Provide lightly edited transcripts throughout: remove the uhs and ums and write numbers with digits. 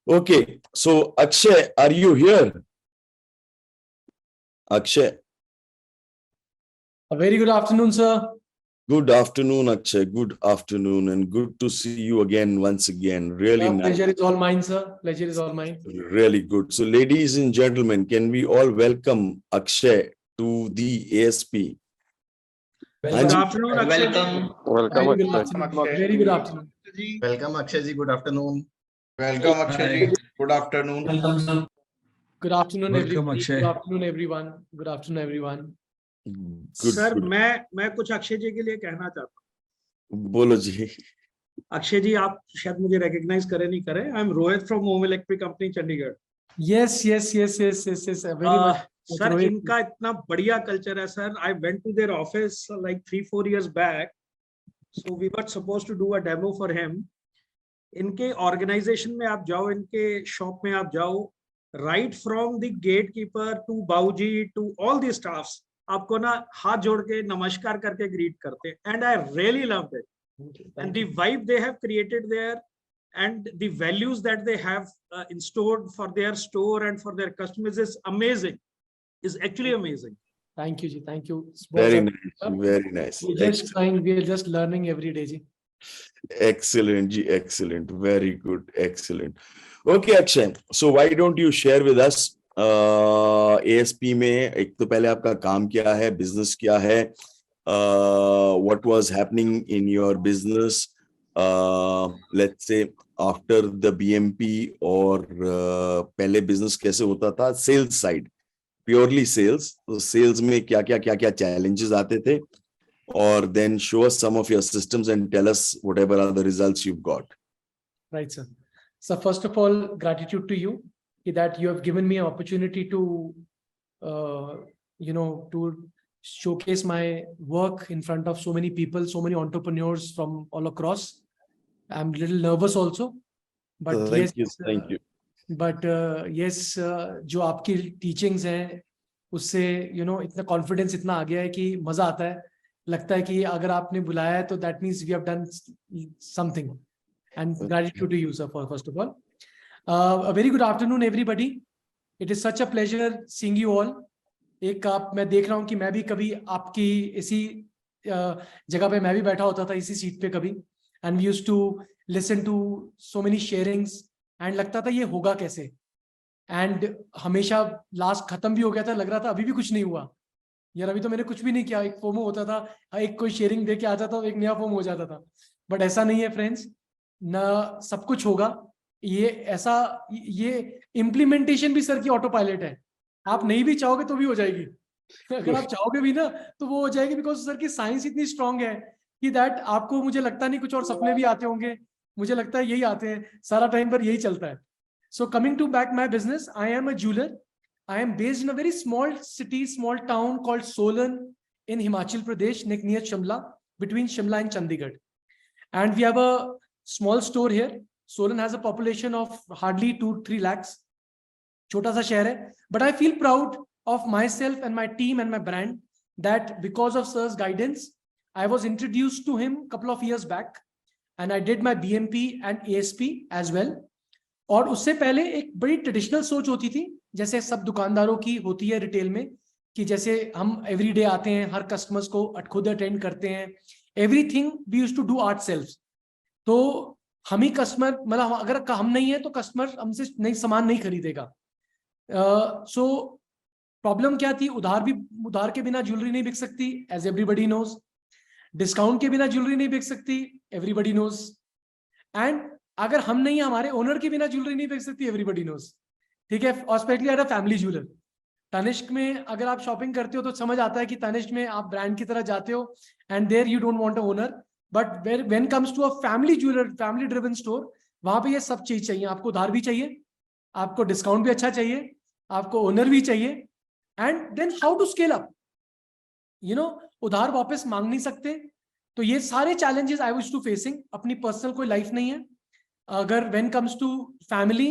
Okay, so Akshay, are you here? Akshay. A very good afternoon, sir. Good afternoon, Akshay. Good afternoon, and good to see you again, once again. Really nice. Pleasure is all mine, sir. Pleasure is all mine. Really good. So, ladies and gentlemen, can we all welcome Akshay to the ASP? Good afternoon, Akshay. Welcome. Very good afternoon. Welcome, Akshay ji. Good afternoon. Welcome, Akshay ji. Good afternoon. Good afternoon, Welcome, everybody. Akshay. Good afternoon, everyone. Good afternoon, everyone. Good, sir good. मैं कुछ अक्षय जी के लिए कहना चाहता बोलो जी. हूँ। अक्षय जी, आप शायद मुझे रिकॉग्नाइज करें नहीं करें, I am Rohit from Om electric company Chandigarh. Yes. Very much. Sir Rohit. इनका इतना बढ़िया कल्चर है sir. I went to their office like 3-4 years बैक, so we were supposed to do a demo for him. इनके ऑर्गेनाइजेशन में आप जाओ, इनके शॉप में आप जाओ, right from the gate keeper to Babuji to all the staffs, आपको ना हाथ जोड़ के नमस्कार करके ग्रीट करते हैं। And I really loved it and the vibe they have created their and the values that they have installed for their store and for their customers is amazing, is actually amazing. Thank you, ji. Thank you. Very nice. Very nice. We are just learning every day, ji. Excellent, ji. Excellent. Very good. Excellent. Okay, Akshay. So why don't you share with us ASP में एक तो पहले आपका काम क्या है, business क्या है, what was happening in your business, let's say after the BMP और पहले business कैसे होता था, sales side, purely sales, तो sales में क्या क्या challenges आते थे, और then show us some of your systems and tell us whatever are the results you've got. Right, sir. So first of all, gratitude to you that you have given me an opportunity to, to showcase my work in front of so many people, so many entrepreneurs from all across. I'm a little nervous also, but Thank you. But yes, जो आपकी teachings हैं, उससे इतना confidence इतना आ गया है कि मजा आता है, लगता है कि अगर आपने बुलाया है तो that means we have done something. And gratitude to you, sir, for first of all. A very good afternoon, everybody. It is such a pleasure seeing you all. मैं देख रहा हूँ कि मैं भी कभी आपकी इसी जगह पे मैं भी बैठा होता था, इसी सीट पे कभी, and we used to listen to so many sharings and लगता था ये होगा कैसे, and हमेशा लास्ट खत्म भी हो गया था, लग रहा था अभी भी कुछ नहीं हुआ यार, अभी तो मैंने कुछ भी नहीं किया। एक फोमो होता था, एक कोई शेयरिंग दे के आता था, एक नया फोमो हो जाता था, बट ऐसा नहीं है फ्रेंड्स, ना सब कुछ होगा। ये इम्प्लीमेंटेशन भी सर की ऑटो पायलट है, आप नहीं भी चाहोगे तो भी हो जाएगी, अगर आप चाहोगे भी ना तो वो हो जाएगी, बिकॉज सर की साइंस इतनी स्ट्रांग है कि दैट आपको, मुझे लगता नहीं कुछ और सपने भी आते होंगे, मुझे लगता है यही आते हैं, सारा टाइम पर यही चलता है। So coming to back my business, I am a jeweller. I am based in a very small city, small town called Solan in Himachal Pradesh, near Shimla, between Shimla and Chandigarh. And we have a small store here. Solan has a population of hardly 2-3 lakhs. Chota sa shehar hai. But I feel proud of myself and my team and my brand that because of sir's guidance, I was introduced to him a couple of years back, and I did my BMP and ASP as well. और उससे पहले एक बड़ी traditional सोच होती थी, जैसे सब दुकानदारों की होती है रिटेल में, कि जैसे हम एवरीडे आते हैं, हर कस्टमर्स को खुद अटेंड करते हैं, everything we used to do our self. तो हम ही कस्टमर, मतलब अगर हम नहीं है तो कस्टमर हमसे नहीं सामान नहीं खरीदेगा। सो प्रॉब्लम क्या थी, उधार के बिना ज्वेलरी नहीं बिक सकती, एज एवरीबडी नोज। डिस्काउंट के बिना ज्वेलरी नहीं बिक सकती, एवरीबडी नोज। एंड अगर हम नहीं, हमारे ओनर के बिना ज्वेलरी नहीं बिक सकती, एवरीबडी नोज, ठीक है। और specially at a family jeweller, Tanishq में अगर आप शॉपिंग करते हो तो समझ आता है कि तनिष्क में आप ब्रांड की तरह जाते हो, and there you don't want a owner, but when comes to a family jeweller, family driven store, वहां पे ये सब चीज चाहिए। आपको उधार भी चाहिए, आपको डिस्काउंट भी अच्छा चाहिए, आपको ओनर भी चाहिए, and then how to scale up, उधार वापस मांग नहीं सकते। तो ये सारे challenges I was to facing. अपनी पर्सनल कोई लाइफ नहीं है, अगर व्हेन कम्स टू फैमिली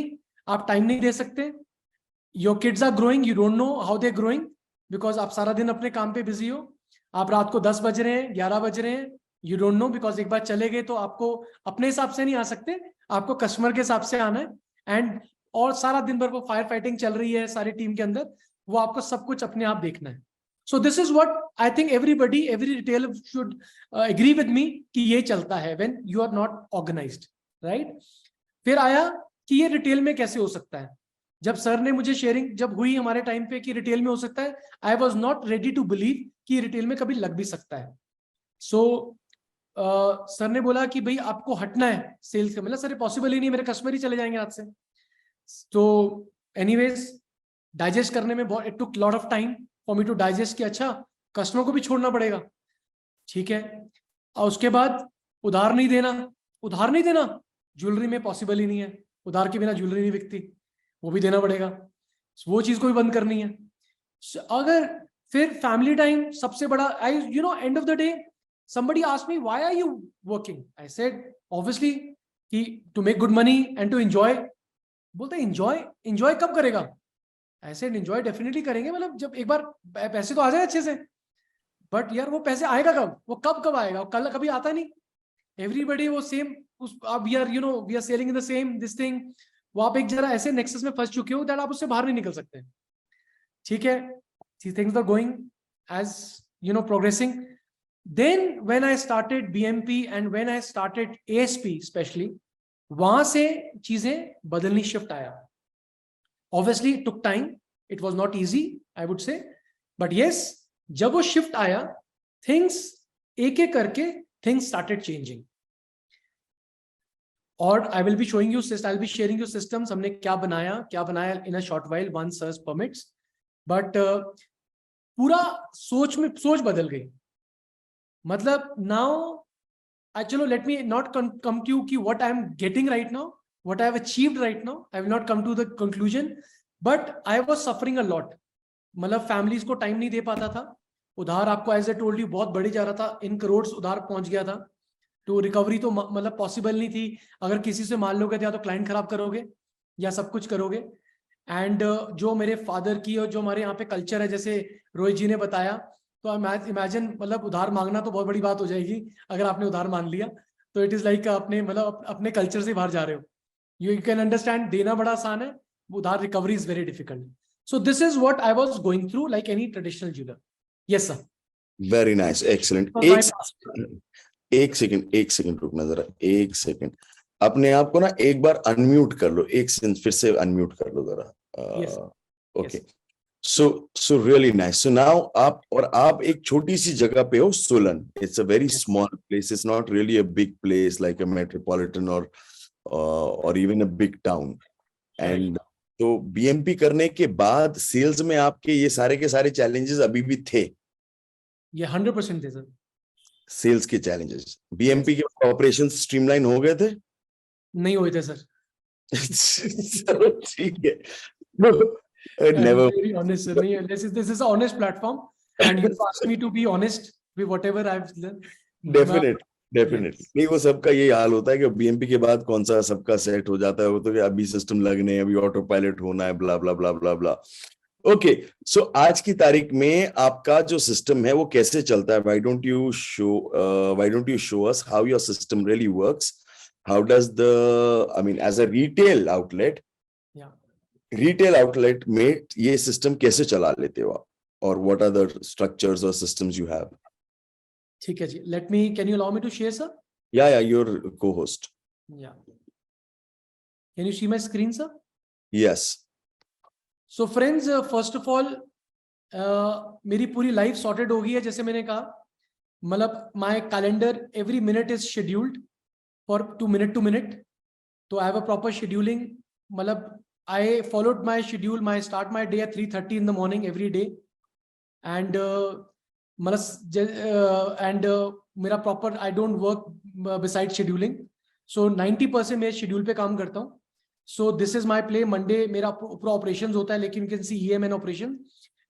आप टाइम नहीं दे सकते, your kids are growing, you don't know how they growing, because आप सारा दिन अपने काम पे बिजी हो, आप रात को 10 बज रहे हैं, 11 बज रहे हैं, यू डोंट नो, बिकॉज एक बार चले गए तो आपको अपने हिसाब से नहीं आ सकते, आपको कस्टमर के हिसाब से आना है, एंड और सारा दिन भर वो फायर फाइटिंग चल रही है सारी टीम के अंदर, वो आपको सब कुछ अपने आप देखना है. So this is what I think every retailer should agree with me कि ये चलता है when you are not organised, right. फिर आया कि ये रिटेल में कैसे हो सकता है. जब सर ने मुझे शेयरिंग जब हुई हमारे टाइम पे कि रिटेल में हो सकता है, I was not ready to believe कि रिटेल में कभी लग भी सकता है. सो सर ने बोला कि भाई आपको हटना है सेल्स से. मतलब सर पॉसिबल ही नहीं, मेरे कस्टमर ही चले जाएंगे हाथ से. तो एनीवेज डाइजेस्ट करने में बहुत it took lot of time for me to digest कि अच्छा कस्टमर को भी छोड़ना पड़ेगा, ठीक है. और उसके बाद उधार नहीं देना ज्वेलरी में पॉसिबल ही नहीं है, उधार के बिना ज्वेलरी नहीं बिकती, वो भी देना पड़ेगा, वो चीज को भी बंद करनी है. अगर फिर फैमिली टाइम सबसे बड़ा, I you know end of the day somebody asked me why are you working, I said obviously कि to make good money and to enjoy. बोलते enjoy कब करेगा, I said enjoy definitely करेंगे, मतलब जब एक बार पैसे तो आ जाए अच्छे से, बट यार वो पैसे आएगा कब, वो कब आएगा, कल कभी आता नहीं. एवरीबडी वो सेम अब यार you know we are selling in the same this thing. वो आप एक जरा ऐसे नेक्सस में फंस चुके हो दैट आप उससे बाहर नहीं निकल सकते, ठीक है. Things are going as you know progressing. Then when I started BMP and when I started ASP especially, वहां से चीजें बदलनी शिफ्ट आया. Obviously it took time, it was not easy I would say, but yes जब वो shift आया things एक एक करके things started changing. और I will be showing you, I'll be sharing you systems हमने क्या बनाया in a short while once search permits, but पूरा सोच बदल गई. मतलब now चलो let me not come to कि what I am getting right now, what I have achieved right now, I will not come to the conclusion, but I was suffering a lot. मतलब families को time नहीं दे पाता था, उधार आपको as a told you बहुत बढ़ी जा रहा था, इन करोड़ उधार पहुंच गया था. तो रिकवरी तो मतलब पॉसिबल नहीं थी. अगर किसी से मान लोगे या तो क्लाइंट खराब करोगे या सब कुछ करोगे. एंड जो मेरे फादर की और जो हमारे यहाँ पे कल्चर है, जैसे रोहित जी ने बताया, तो इमेजिन मतलब उधार मांगना तो बहुत बड़ी बात हो जाएगी अगर आपने उधार मांग लिया, तो इट इज लाइक आपने मतलब अपने कल्चर से बाहर जा रहे हो. यू कैन अंडरस्टैंड, देना बड़ा आसान है, उधार recovery is very difficult. So this is what I was going through like any traditional jeweller. Yes sir. Very nice, excellent. एक सेकंड रुकना जरा, एक सेकंड. अपने आप को ना एक बार अनम्यूट कर लो, फिर से अनम्यूट कर लो जरा. Okay. So really nice. So now आप एक छोटी सी जगह पे हो, Solan. It's a very small place. It's not really a big place like a metropolitan or even a big town. And तो BMP करने के बाद सेल्स में आपके ये सारे के सारे चैलेंजेस अभी भी थे? ये 100% थे सर. सेल्स के चैलेंजेस BMP के ऑपरेशन स्ट्रीमलाइन हो गए थे? नहीं हुए थे सर. ठीक है. Never. Very honest, sir. This is an honest platform, and you asked me to be honest with whatever I've learned. Definitely. नहीं, वो सबका ये हाल होता है कि BMP के बाद कौन सा सबका सेट हो जाता है, वो तो अभी सिस्टम लगने हैं, अभी ऑटो पायलट होना है, ब्ला ब्ला ब्ला ब्ला ब्ला. ओके, सो आज की तारीख में आपका जो सिस्टम है वो कैसे चलता है? Why don't you show us how your system really works? How does as a retail outlet, retail outlet में ये सिस्टम कैसे चला लेते हो आप, और व्हाट आर द स्ट्रक्चर्स और सिस्टम्स यू हैव? ठीक है जी. Can you allow me to share sir? या योर को-होस्ट. या can you see my screen sir? Yes. So friends, first of all मेरी पूरी लाइफ सॉर्टेड हो गई है. जैसे मैंने कहा, मतलब my calendar every minute is scheduled for two minute. तो I have a proper scheduling. मतलब I followed my schedule. I start my day at 3:30 in the morning every day, and मेरा proper I don't work beside scheduling. So 90% मैं schedule पे काम करता हूँ. So this is my play. Monday मेरा पूरा operations होता है, लेकिन you can see EM and operation,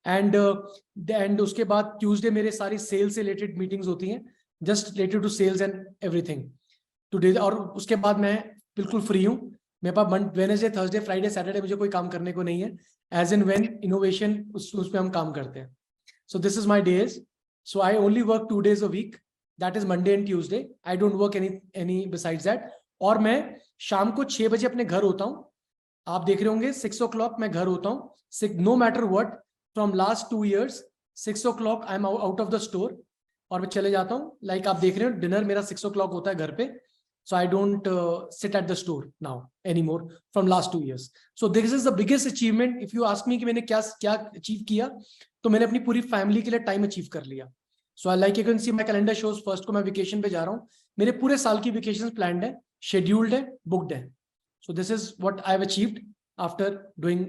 and उसके बाद Tuesday मेरे सारी sales से related meetings होती हैं, just related to sales and everything. Today और उसके बाद मैं बिल्कुल free हूँ. मेरे पास वेडनेसडे, थर्सडे, फ्राइडे, सैटरडे मुझे कोई काम करने को नहीं है. एज एंड व्हेन इनोवेशन उस पे हम काम करते हैं. So this is my days. So I only work 2 days a week, that is Monday and Tuesday. I don't work any besides that. और मैं शाम को 6 बजे अपने घर होता हूँ, आप देख रहे होंगे 6 o'clock मैं घर होता हूँ, no matter what, from last 2 years 6 o'clock I am out of the store और मैं चले जाता हूँ. लाइक आप देख रहे हो डिनर मेरा 6 o'clock होता है घर पे. So I don't sit at the store now anymore from last 2 years. So this is the biggest achievement. If you ask me कि मैंने क्या achieve किया, तो मैंने अपनी पूरी family के लिए time achieve कर लिया. So I like you can see my calendar shows first को मैं vacation पे जा रहा हूँ. मेरे पूरे साल की vacations planned है, scheduled है, booked है. So this is what I have achieved after doing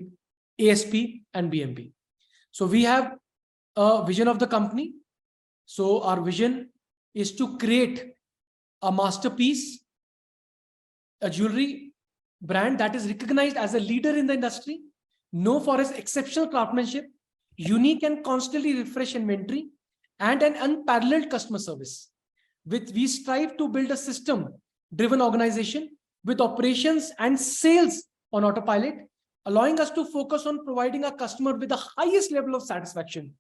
ASP and BMP. So we have a vision of the company. So our vision is to create a masterpiece, a jewelry brand that is recognized as a leader in the industry, known for its exceptional craftsmanship, unique and constantly refreshed inventory, and an unparalleled customer service. We strive to build a system-driven organization with operations and sales on autopilot, allowing us to focus on providing our customer with the highest level of satisfaction.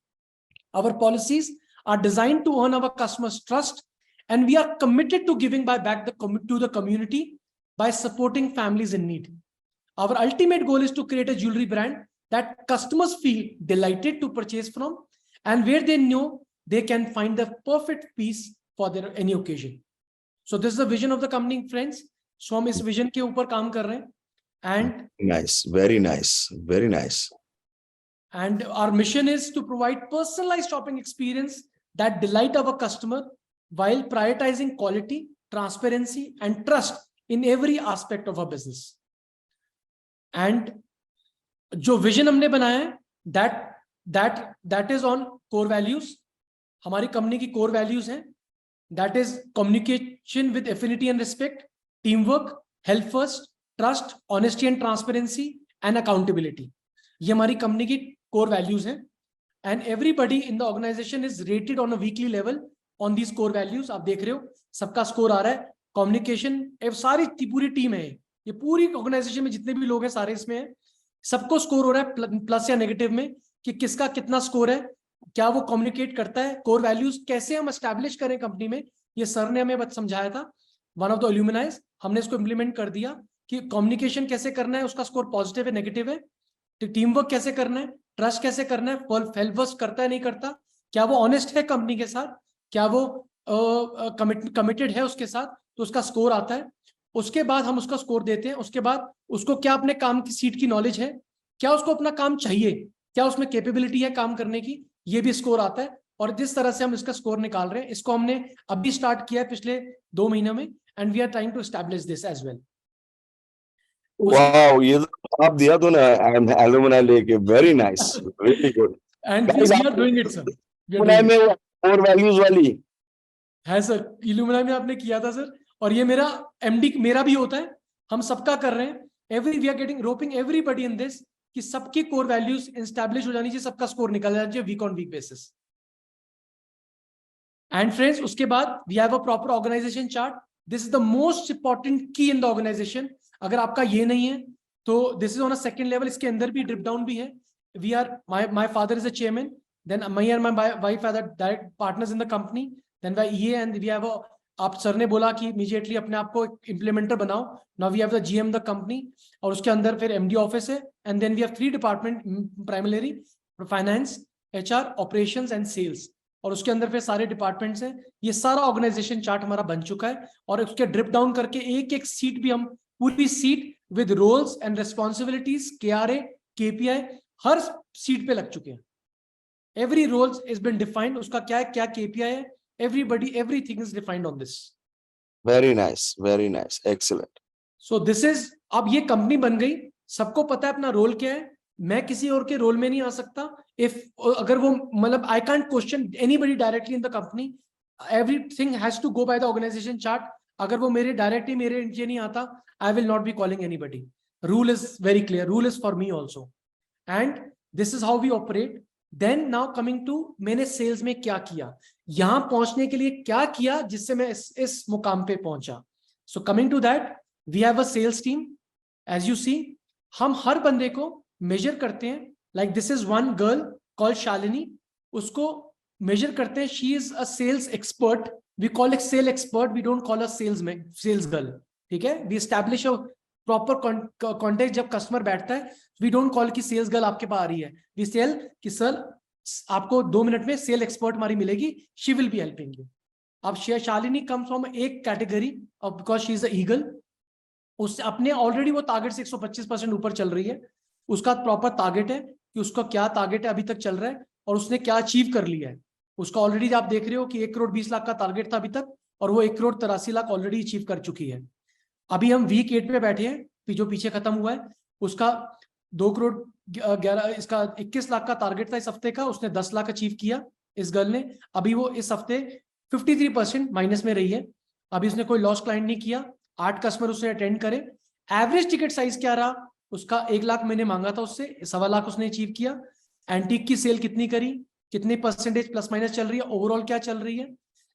Our policies are designed to earn our customers' trust, and we are committed to giving back to the community by supporting families in need. Our ultimate goal is to create a jewelry brand that customers feel delighted to purchase from, and where they know they can find the perfect piece for their any occasion. So this is the vision of the company, friends. So हम इस vision के ऊपर काम कर रहे हैं, and Nice, very nice, very nice. And our mission is to provide personalized shopping experience that delight our customer while prioritizing quality, transparency, and trust in every aspect of our business. And जो vision हमने बनाया है, that is on core values. हमारी company की core values हैं. That is communication with affinity and respect, teamwork, help first, trust, honesty and transparency, and accountability. ये हमारी company की core values हैं. And everybody in the organization is rated on a weekly level on these core values. आप देख रहे हो सबका score आ रहा है. Communication, सारी पूरी टीम है, ये पूरी ऑर्गेनाइजेशन में जितने भी लोग हैं सारे इसमें हैं, सबको स्कोर हो रहा है प्लस या नेगेटिव में कि किसका कितना स्कोर है, क्या वो कम्युनिकेट करता है. कोर वैल्यूज कैसे हम एस्टैब्लिश करें कंपनी में, ये सर ने हमें समझाया था, वन ऑफ द एल्यूमिनाइज. हमने इसको इंप्लीमेंट कर दिया कि कम्युनिकेशन कैसे करना है, उसका स्कोर पॉजिटिव है नेगेटिव है. टीम वर्क कैसे करना है, ट्रस्ट कैसे करना है, हेल्प करता है नहीं करता, क्या वो ऑनेस्ट है कंपनी के साथ, क्या वो कमिटेड है उसके साथ, तो उसका स्कोर आता है. उसके बाद हम उसका स्कोर देते हैं. उसके बाद उसको क्या अपने काम की सीट की नॉलेज है, क्या उसको अपना काम चाहिए, क्या उसमें कैपेबिलिटी है काम करने की, ये भी स्कोर आता है. और जिस तरह से हम इसका स्कोर निकाल रहे हैं, इसको हमने अभी स्टार्ट किया है पिछले 2 महीनों में, and we are trying to establish this as well. Wow, ये तो आप दिया तो ना एल्यूमिनाई लेके, very nice, really good. And we are doing it sir. Alumni में core values वाली है सर, इल्यूमिनाई में आपने किया था सर, और ये मेरा एमडी मेरा भी होता है, हम सबका कर रहे हैं. We are getting roping everybody in this कि सबकी कोर वैल्यूज एस्टैब्लिश हो जानी चाहिए, सबका स्कोर निकल जाना चाहिए week on week basis. And friends, उसके बाद we have a proper organisation chart. This is the most important key in the organisation. अगर आपका ये नहीं है तो this is on a second level. इसके अंदर भी ड्रिप डाउन भी है. We are my father is a chairman, then me and my wife are the direct partners in the company, then by EA, and we have a, आप sir ने बोला कि immediately अपने आप को इम्प्लीमेंटर बनाओ. Now we have the GM the company, और उसके अंदर फिर एमडी ऑफिस है, and then we have 3 department primary, finance, HR, operations and sales, और उसके अंदर फिर सारे डिपार्टमेंट्स हैं. ये सारा ऑर्गेनाइजेशन चार्ट हमारा बन चुका है, और उसके ड्रिप डाउन करके एक एक सीट भी हम, पूरी seat with roles and responsibilities, KRA, KPI हर सीट पे लग चुके हैं. Every roles is been defined, उसका क्या है, क्या केपीआई है, everybody, everything is defined on this. very nice, excellent. So this is, अब ये कंपनी बन गई, सबको पता है अपना रोल क्या है. मैं किसी और के रोल में नहीं आ सकता. अगर वो मतलब I can't question anybody directly in the company. Everything has to go by the organization chart. अगर वो मेरे डायरेक्टली मेरे नीचे नहीं आता, I will not be calling anybody. Rule is very clear. Rule is for me also. And this is how we operate. Then now coming to मैंने sales में क्या किया, यहां पहुंचने के लिए क्या किया जिससे मैं इस मुकाम पे पहुंचा. So coming to that, we have a sales team. As you see, हम हर बंदे को मेजर करते हैं. Like this is one girl called Shalini, उसको मेजर करते हैं. She is a sales expert. We call it sale expert, we don't call a sales girl. ठीक है, we establish a proper contact जब कस्टमर बैठता है, वी डोंट कॉल कि sales girl आपके पास आ रही है, वी सेल कि सर आपको 2 मिनट में सेल एक्सपर्ट हमारी मिलेगी, she will be helping you. अब शालिनी कम फ्रॉम एक category of because she is a eagle, उससे अपने ऑलरेडी वो टारगेट से 125% ऊपर चल रही है, उसका प्रॉपर टारगेट है कि उसका क्या टारगेट है अभी तक चल रहा है और उसने क्या अचीव कर लिया है। उसका ऑलरेडी आप देख रहे हो कि 1 करोड़ 20 लाख का टारगेट था अभी तक और वो 1 करोड़ 83 लाख ऑलरेडी अचीव कर चुकी है। अभी हम वीक 8 पे बैठे हैं, जो पीछे खत्म हुआ है, उसका 2 करोड़ 11 इसका 21 लाख का टारगेट था इस हफ्ते का, उसने 10 लाख अचीव किया इस गर्ल ने। अभी वो इस हफ्ते 53% माइनस में रही है, अभी उसने कोई लॉस क्लाइंट नहीं किया, 8 कस्टमर उसने अटेंड करे। एवरेज टिकट साइज क्या रहा उसका, 1 लाख मैंने मांगा था उससे, 1.25 लाख उसने अचीव किया। एंटीक की सेल कितनी करी, कितने परसेंटेज प्लस माइनस चल रही है, ओवरऑल क्या चल रही है,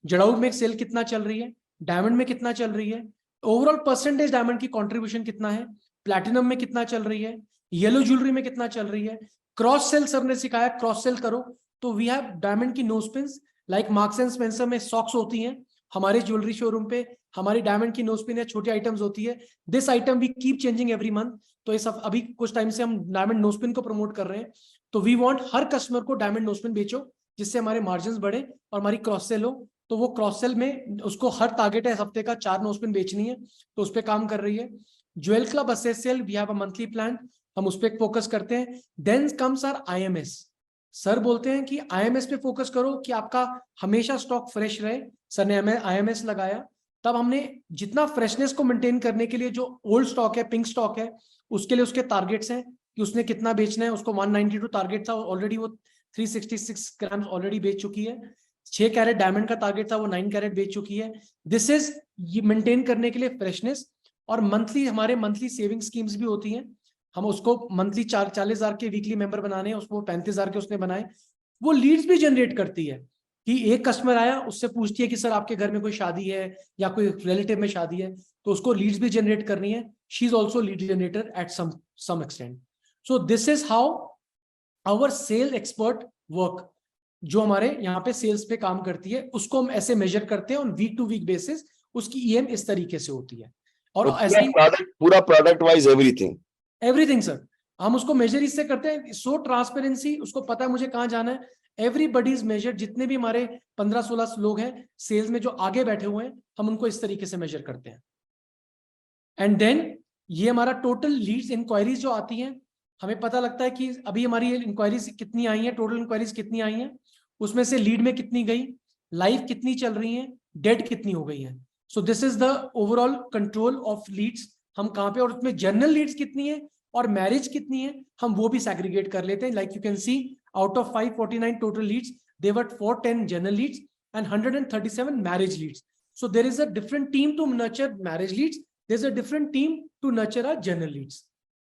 जड़ाऊ में सेल कितना चल रही है, डायमंड में कितना चल रही है, ओवरऑल परसेंटेज डायमंड की कंट्रीब्यूशन कितना है, प्लैटिनम में कितना चल रही है, येलो ज्वेलरी में कितना चल रही है। क्रॉस सेल सर ने सिखाया, क्रॉस सेल करो। तो वी हैव डायमंड की nose pins like Marks and Spencer में सॉक्स होती हैं, हमारे ज्वेलरी शोरूम पे हमारी डायमंड की नोज पिन है, छोटी आइटम्स होती है। This item we keep changing every month. तो ये सब अभी कुछ टाइम से हम डायमंड नोज पिन को प्रमोट कर रहे हैं। तो वी वांट हर कस्टमर को डायमंड नोज पिन बेचो जिससे हमारे मार्जिन बढ़े और हमारी क्रॉस सेल हो। तो वो क्रॉस सेल में उसको हर टारगेट है हफ्ते का 4 नोज पिन बेचनी है, तो उस पर काम कर रही है। Jewel club access sale, we have a monthly plan, हम उस पर फोकस करते हैं। Then comes our IMS। Sir बोलते हैं कि IMS पे फोकस करो कि आपका हमेशा स्टॉक फ्रेश रहे। सर ने हमें IMS लगाया, तब हमने जितना फ्रेशनेस को मेंटेन करने के लिए जो ओल्ड स्टॉक है, पिंक स्टॉक है, उसके लिए उसके टारगेट्स हैं कि उसने कितना बेचना है। उसको 192 टारगेट था, ऑलरेडी वो 366 ग्राम ऑलरेडी बेच चुकी है। 6 कैरेट डायमंड का टारगेट था, वो 9 कैरेट बेच चुकी है। दिस इज ये मेंटेन करने के लिए फ्रेशनेस। और मंथली हमारे मंथली सेविंग स्कीम्स भी होती हैं, हम उसको मंथली 40,000 के वीकली मेंबर बनाने हैं, उसको 35,000 के उसने बनाए। वो लीड्स भी जनरेट करती है कि एक कस्टमर आया, उससे पूछती है कि सर आपके घर में कोई शादी है या कोई रिलेटिव में शादी है, तो उसको लीड्स भी जनरेट करनी है। She is also lead generator at some extent. So this is how our sale expert work. जो हमारे यहाँ पे सेल्स पे काम करती है उसको हम ऐसे मेजर करते हैं on week to week basis, उसकी EM इस तरीके से होती है। और ऐसे ही पूरा प्रोडक्ट वाइज एवरीथिंग सर हम उसको मेजर इससे करते हैं, सो ट्रांसपेरेंसी, उसको पता है मुझे कहाँ जाना है। एवरीबडी इज मेजर, जितने भी हमारे 15-16 लोग हैं सेल्स में जो आगे बैठे हुए हैं, हम उनको इस तरीके से मेजर करते हैं। एंड देन ये हमारा टोटल लीड्स इंक्वायरीज जो आती हैं, हमें पता लगता है कि अभी हमारी इंक्वायरीज कितनी आई हैं, टोटल इंक्वायरीज कितनी आई हैं, उसमें से लीड में कितनी गई, लाइव कितनी चल रही हैं, डेड कितनी हो गई हैं। So this is the overall control of leads, हम कहाँ पे, और उसमें जनरल लीड्स कितनी है और मैरिज कितनी है, हम वो भी सैग्रीगेट कर लेते हैं। Like you can see out of 549 total leads, they were 410 general leads and 137 marriage leads. So there is a different team to nurture marriage leads, there's a different team to nurture our general leads.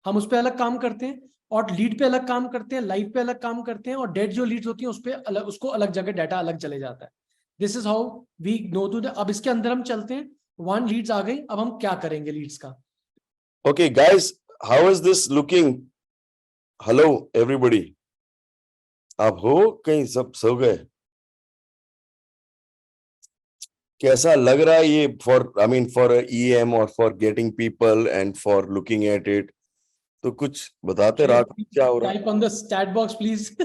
हम उस पे अलग काम करते हैं और lead पे अलग काम करते हैं, लाइव पे अलग काम करते हैं, और डेड जो लीड्स होती हैं उस पे अलग, उसको अलग जगह डाटा अलग चले जाता है। This is how we know to. अब इसके अंदर हम चलते हैं, 1 लीड्स आ गई, अब हम क्या करेंगे लीड्स का। Okay guys, how is this looking? Hello everybody, आप हो कहीं, सब सो गए? कैसा लग रहा है ये फॉर EM और for getting people and for looking at it? तो कुछ बताते रहा क्या हो रहा है। Type on the chat box please.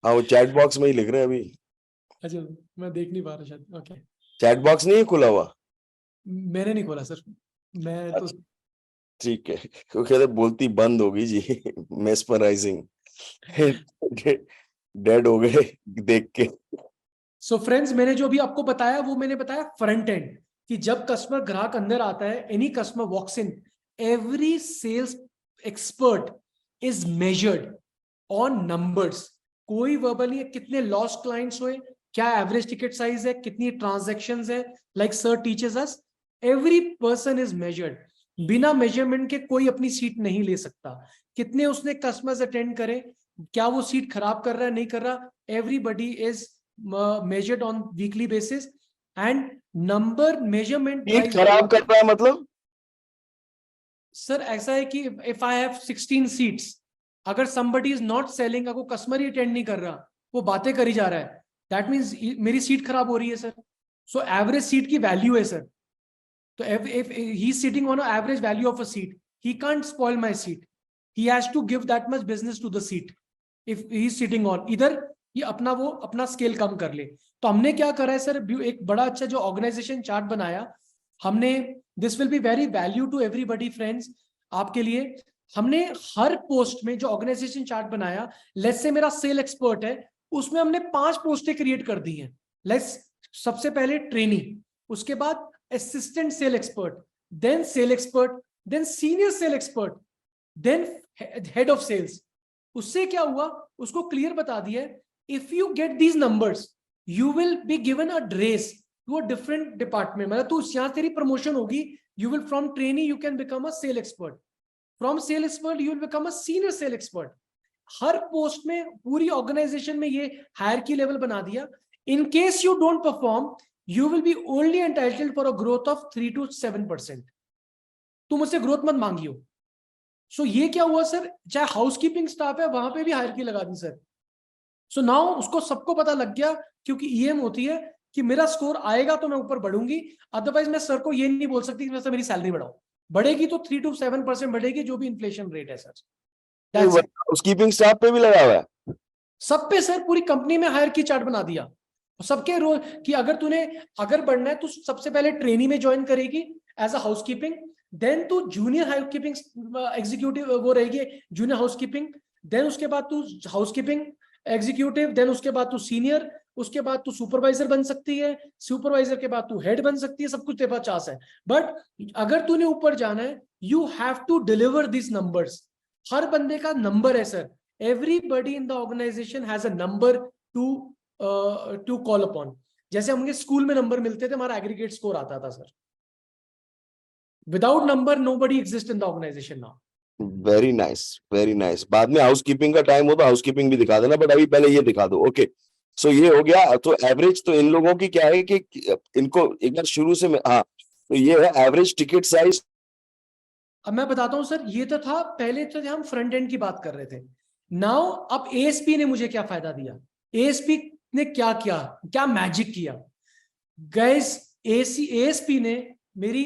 हाँ वो चैट बॉक्स में ही लिख रहे हैं अभी। अच्छा मैं देख नहीं पा रहा शायद। ओके चैट बॉक्स नहीं है खुला हुआ? मैंने नहीं खोला सर, मैं तो ठीक है, क्योंकि बोलती बंद होगी जी। मेस्मराइजिंग। डेड हो गए देख के। सो फ्रेंड्स, मैंने जो भी आपको बताया वो मैंने बताया फ्रंट एंड, कि जब कस्टमर ग्राहक अंदर आता है, any customer walks in, every sales expert is measured on numbers. कोई वर्बल नहीं है, कितने लॉस क्लाइंट्स हुए, क्या एवरेज टिकट साइज है, कितनी ट्रांजैक्शंस है, like sir teachers us, every person is measured. बिना मेजरमेंट के कोई अपनी सीट नहीं ले सकता। कितने उसने कस्टमर्स अटेंड करे, क्या वो सीट खराब कर रहा है नहीं कर रहा, everybody is measured on weekly basis, and number measurement drives खराब कर रहा है मतलब? सर ऐसा है कि if I have 16 seats, अगर somebody is not selling, अगर कस्टमर ही अटेंड नहीं कर रहा, वो बातें करी जा रहा है, that means मेरी सीट खराब हो रही है सर। सो एवरेज सीट की वैल्यू है सर। तो if he is sitting on an average value of a seat, he can't spoil my seat. He has to give that much business to the seat. If he is sitting on, इधर ये अपना scale कम कर ले. तो हमने क्या करा है सर, एक बड़ा अच्छा जो ऑर्गेनाइजेशन चार्ट बनाया हमने. This will be very value to everybody friends, आपके लिए. हमने हर पोस्ट में जो ऑर्गेनाइजेशन चार्ट बनाया, लेट्स से मेरा सेल एक्सपर्ट है, उसमें हमने 5 पोस्टें क्रिएट कर दी हैं. लेट्स सबसे पहले ट्रेनी, उसके बाद assistant sale expert, then sale expert, then senior sale expert, then head of sales. उससे क्या हुआ, उसको क्लियर बता दिया, if you get these numbers you will be given a race to a different department. मतलब तू यहां तेरी प्रमोशन होगी, you will from trainee you can become a sale expert, from sale expert you will become a senior sale expert. हर post में पूरी organisation में ये हायरार्की लेवल बना दिया. In case you don't perform you will be only entitled for a growth of 3 to 7%. तुम मुझसे growth मत मांगियो. सो ये क्या हुआ सर, चाहे हाउसकीपिंग स्टाफ है वहां पे भी हायरार्की लगा दी सर. सो नाउ उसको सबको पता लग गया, क्योंकि ईएम होती है कि मेरा स्कोर आएगा तो मैं ऊपर बढ़ूंगी, अदरवाइज मैं सर को ये नहीं बोल सकती कि वैसे मेरी सैलरी बढ़ाओ. बढ़ेगी तो 3 to 7% बढ़ेगी, जो भी इन्फ्लेशन रेट है सर. हाउसकीपिंग स्टाफ पे भी लगा हुआ है, सब पे सर. पूरी कंपनी में हायरार्की चार्ट बना दिया सबके रोल कि अगर बढ़ना है तो सबसे पहले ट्रेनी में ज्वाइन करेगी एज अ हाउसकीपिंग, देन तू जूनियर हाउसकीपिंग एग्जीक्यूटिव वो रहेगी, जूनियर हाउसकीपिंग, देन उसके बाद तू हाउसकीपिंग एग्जीक्यूटिव, देन उसके बाद तू सीनियर, उसके बाद तू सुपरवाइजर बन सकती है, सुपरवाइजर के बाद तू हेड बन सकती है. सब कुछ तेरे पास चांस है. बट अगर तूने ऊपर जाना है you have to deliver this numbers. हर बंदे का नंबर है sir. Everybody in the organisation has a number to call upon. जैसे हमके स्कूल में नंबर मिलते थे, हमारा एग्रीगेट स्कोर आता था sir. Without number nobody exist in the organisation now. Very nice, very nice. बाद में हाउसकीपिंग का टाइम हो तो हाउसकीपिंग भी दिखा देना, बट अभी पहले ये दिखा दो. ओके, सो ये हो गया. तो एवरेज तो इन लोगों की क्या है कि इनको एक बार शुरू से हाँ, तो ये है एवरेज टिकट साइज. अब मैं बताता हूं सर, ये तो था पहले, तो हम फ्रंट एंड की बात कर रहे थे. नाउ अब एएसपी ने मुझे क्या फायदा दिया, एएसपी ने क्या मैजिक किया गाइस. एएसपी ने मेरी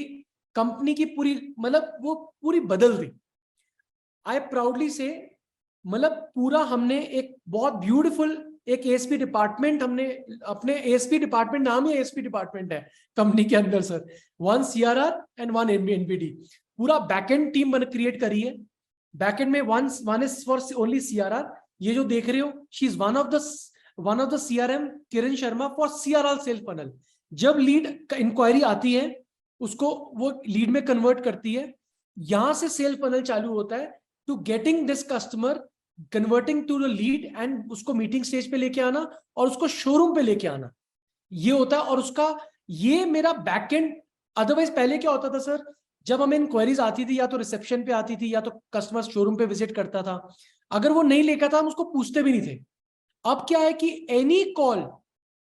कंपनी की पूरी मतलब वो पूरी बदल दी. आई प्राउडली से मतलब पूरा हमने एक बहुत ब्यूटीफुल एक एएसपी डिपार्टमेंट, हमने अपने एएसपी डिपार्टमेंट, नाम ही एएसपी डिपार्टमेंट है कंपनी के अंदर सर. 1 CRR and 1 NPD. पूरा बैकएंड टीम बन क्रिएट करी है. बैकएंड में one is for only CRR. ये जो देख रहे हो, she is one of the CRM Kiran Sharma for CRR sales funnel. जब लीड इंक्वायरी आती है उसको वो लीड में कन्वर्ट करती है. यहां से सेल्स फनल चालू होता है to getting this customer, converting to the lead, and उसको मीटिंग स्टेज पे लेके आना और उसको शोरूम पे लेके आना. ये होता है. और उसका ये मेरा बैकएंड. अदरवाइज पहले क्या होता था सर, जब हमें इंक्वायरीज आती थी या तो रिसेप्शन पे आती थी या तो कस्टमर शोरूम पे विजिट करता था. अगर वो नहीं लेकर था हम उसको पूछते भी नहीं थे. अब क्या है कि एनी कॉल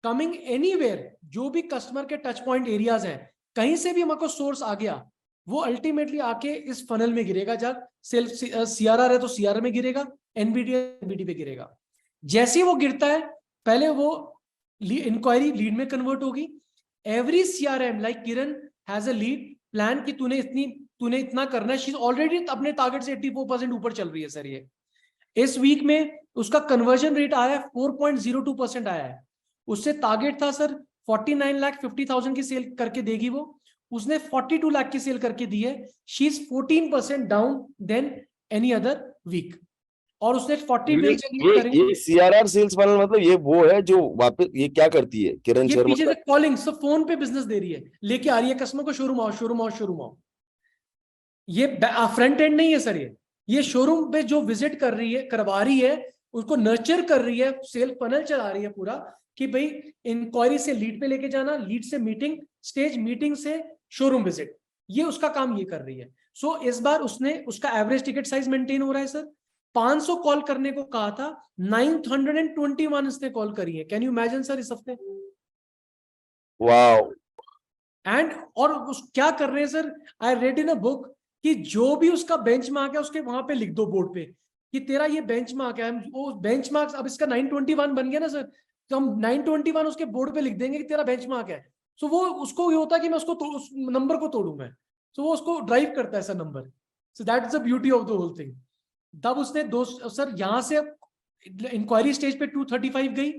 कमिंग एनीवेयर, जो भी कस्टमर के टच पॉइंट एरियाज हैं, कहीं से भी हमको सोर्स आ गया, वो अल्टीमेटली आके इस फनल में गिरेगा. जब सेल्फ CRR है तो CRR में गिरेगा, एनबीडी पे गिरेगा. जैसे ही वो गिरता है, पहले वो इंक्वायरी लीड में कन्वर्ट होगी. Every CRM like Kiran has a lead plan कि तूने इतना करना है. शी ऑलरेडी अपने टारगेट से 84% ऊपर चल रही है सर. ये इस वीक में उसका कन्वर्जन रेट आया है 4.02% आया है. उससे टारगेट था सर 49,50,000 की सेल करके देगी वो, उसने 42 लाख की सेल करके दी है. She is 14% down than any other week. और उसने 40 डील ये CRR सेल्स फनल मतलब ये वो है जो वापस ये क्या करती है किरण शर्मा, पीछे से कॉलिंग, सो फोन पे बिजनेस दे रही है, लेके आ रही है कस्टमर को, शोरूम आओ. ये फ्रंट एंड नहीं है सर. ये शोरूम पे जो विजिट कर रही है, करवा रही है, उसको नर्चर कर रही है, सेल फनल चला रही है पूरा कि भाई इंक्वायरी से लीड पे लेके जाना, लीड से मीटिंग स्टेज, मीटिंग से शोरूम विजिट. ये उसका काम ये कर रही है. सो इस बार उसका एवरेज टिकट साइज मेंटेन हो रहा है सर. 500 कॉल करने को कहा था, 921 इसने कॉल करी है. कैन यू इमेजिन सर इस हफ्ते. वाओ. एंड और क्या कर रहे हैं sir, I read in a book कि जो भी उसका बेंचमार्क है उसके वहां पे लिख दो बोर्ड पे कि तेरा ये बेंचमार्क है. वो बेंचमार्क अब इसका 921 बन गया ना सर, तो हम 921 उसके बोर्ड पे लिख देंगे कि तेरा बेंचमार्क है. सो वो उसको ये होता है कि मैं उसको उस नंबर को तोड़ूं मैं, सो वो उसको ड्राइव करता है sir number. So that is the beauty of the whole thing. तब उसने दो सर यहाँ से इंक्वायरी स्टेज पे 235 गई,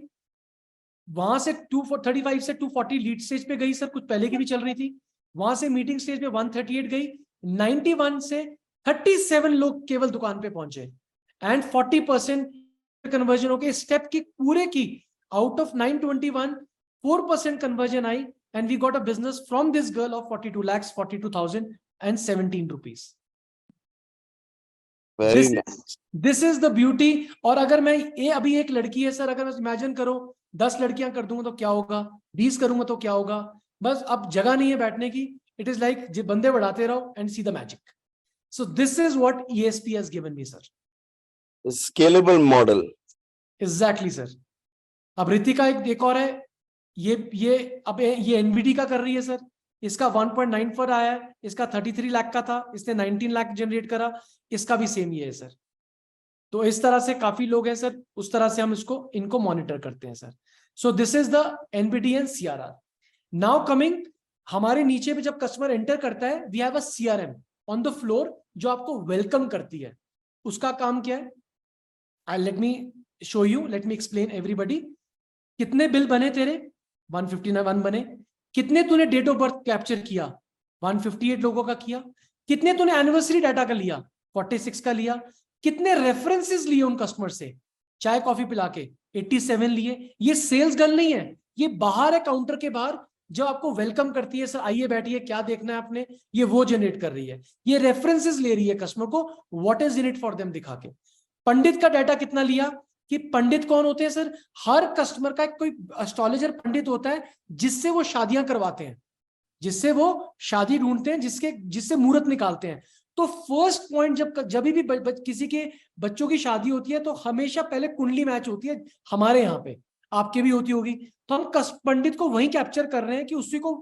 वहां से 235 से 240 लीड स्टेज पे गई सर, कुछ पहले की भी चल रही थी, वहां से मीटिंग स्टेज पे 138 गई, 91 से 37 लोग केवल दुकान पे पहुंचे एंड 40% कन्वर्जन होके स्टेप की पूरे की out of 921 4% conversion I and we got a business from this girl of 42,42,017 rupees. Very nice. This is the beauty. और अगर मैं अभी एक लड़की है सर, अगर इमेजिन करो 10 लड़कियां कर दूंगा तो क्या होगा, 20 करूंगा तो क्या होगा, बस अब जगह नहीं है बैठने की। इट इज लाइक बंदे बढ़ाते रहो and see the magic. So this is what ESP has given me sir. Scalable model. Exactly sir. अब रितिका एक और है, ये NVD का कर रही है सर, इसका 1.94 आया है, इसका 33 लाख का था, इसने 19 लाख जनरेट करा, इसका भी सेम ये है सर। तो इस तरह से काफी लोग हैं सर, उस तरह से हम इनको मॉनिटर करते हैं sir. So this is the NPD and CRR। Now coming, हमारे नीचे पे जब कस्टमर एंटर करता है we have a CRM on the floor जो आपको वेलकम करती है। उसका काम क्या है, let me show you, let me explain everybody. कितने बिल बने तेरे, 159 बने। कितने तूने डेट ऑफ बर्थ कैप्चर किया, 158 लोगों का किया। कितने तूने एनिवर्सरी डाटा का लिया, 46 का लिया। कितने रेफरेंसेस लिए उन कस्टमर से चाय कॉफी पिला के, 87 लिए। ये सेल्स गर्ल नहीं है, ये बाहर है काउंटर के बाहर जो आपको वेलकम करती है, सर आइए बैठिए, क्या देखना है आपने, ये वो जनरेट कर रही है। ये रेफरेंसेस ले रही है कस्टमर को, what is in it for them दिखा के। पंडित का डाटा कितना लिया, कि पंडित कौन होते हैं सर, हर कस्टमर का कोई एस्ट्रोलॉजर पंडित होता है जिससे वो शादियां करवाते हैं, जिससे वो शादी ढूंढते हैं, जिससे मुहूर्त निकालते हैं। तो फर्स्ट पॉइंट, जब भी किसी के बच्चों की शादी होती है तो हमेशा पहले कुंडली मैच होती है, हमारे यहाँ पे आपके भी होती होगी। तो हम पंडित को वहीं कैप्चर कर रहे हैं कि उसी को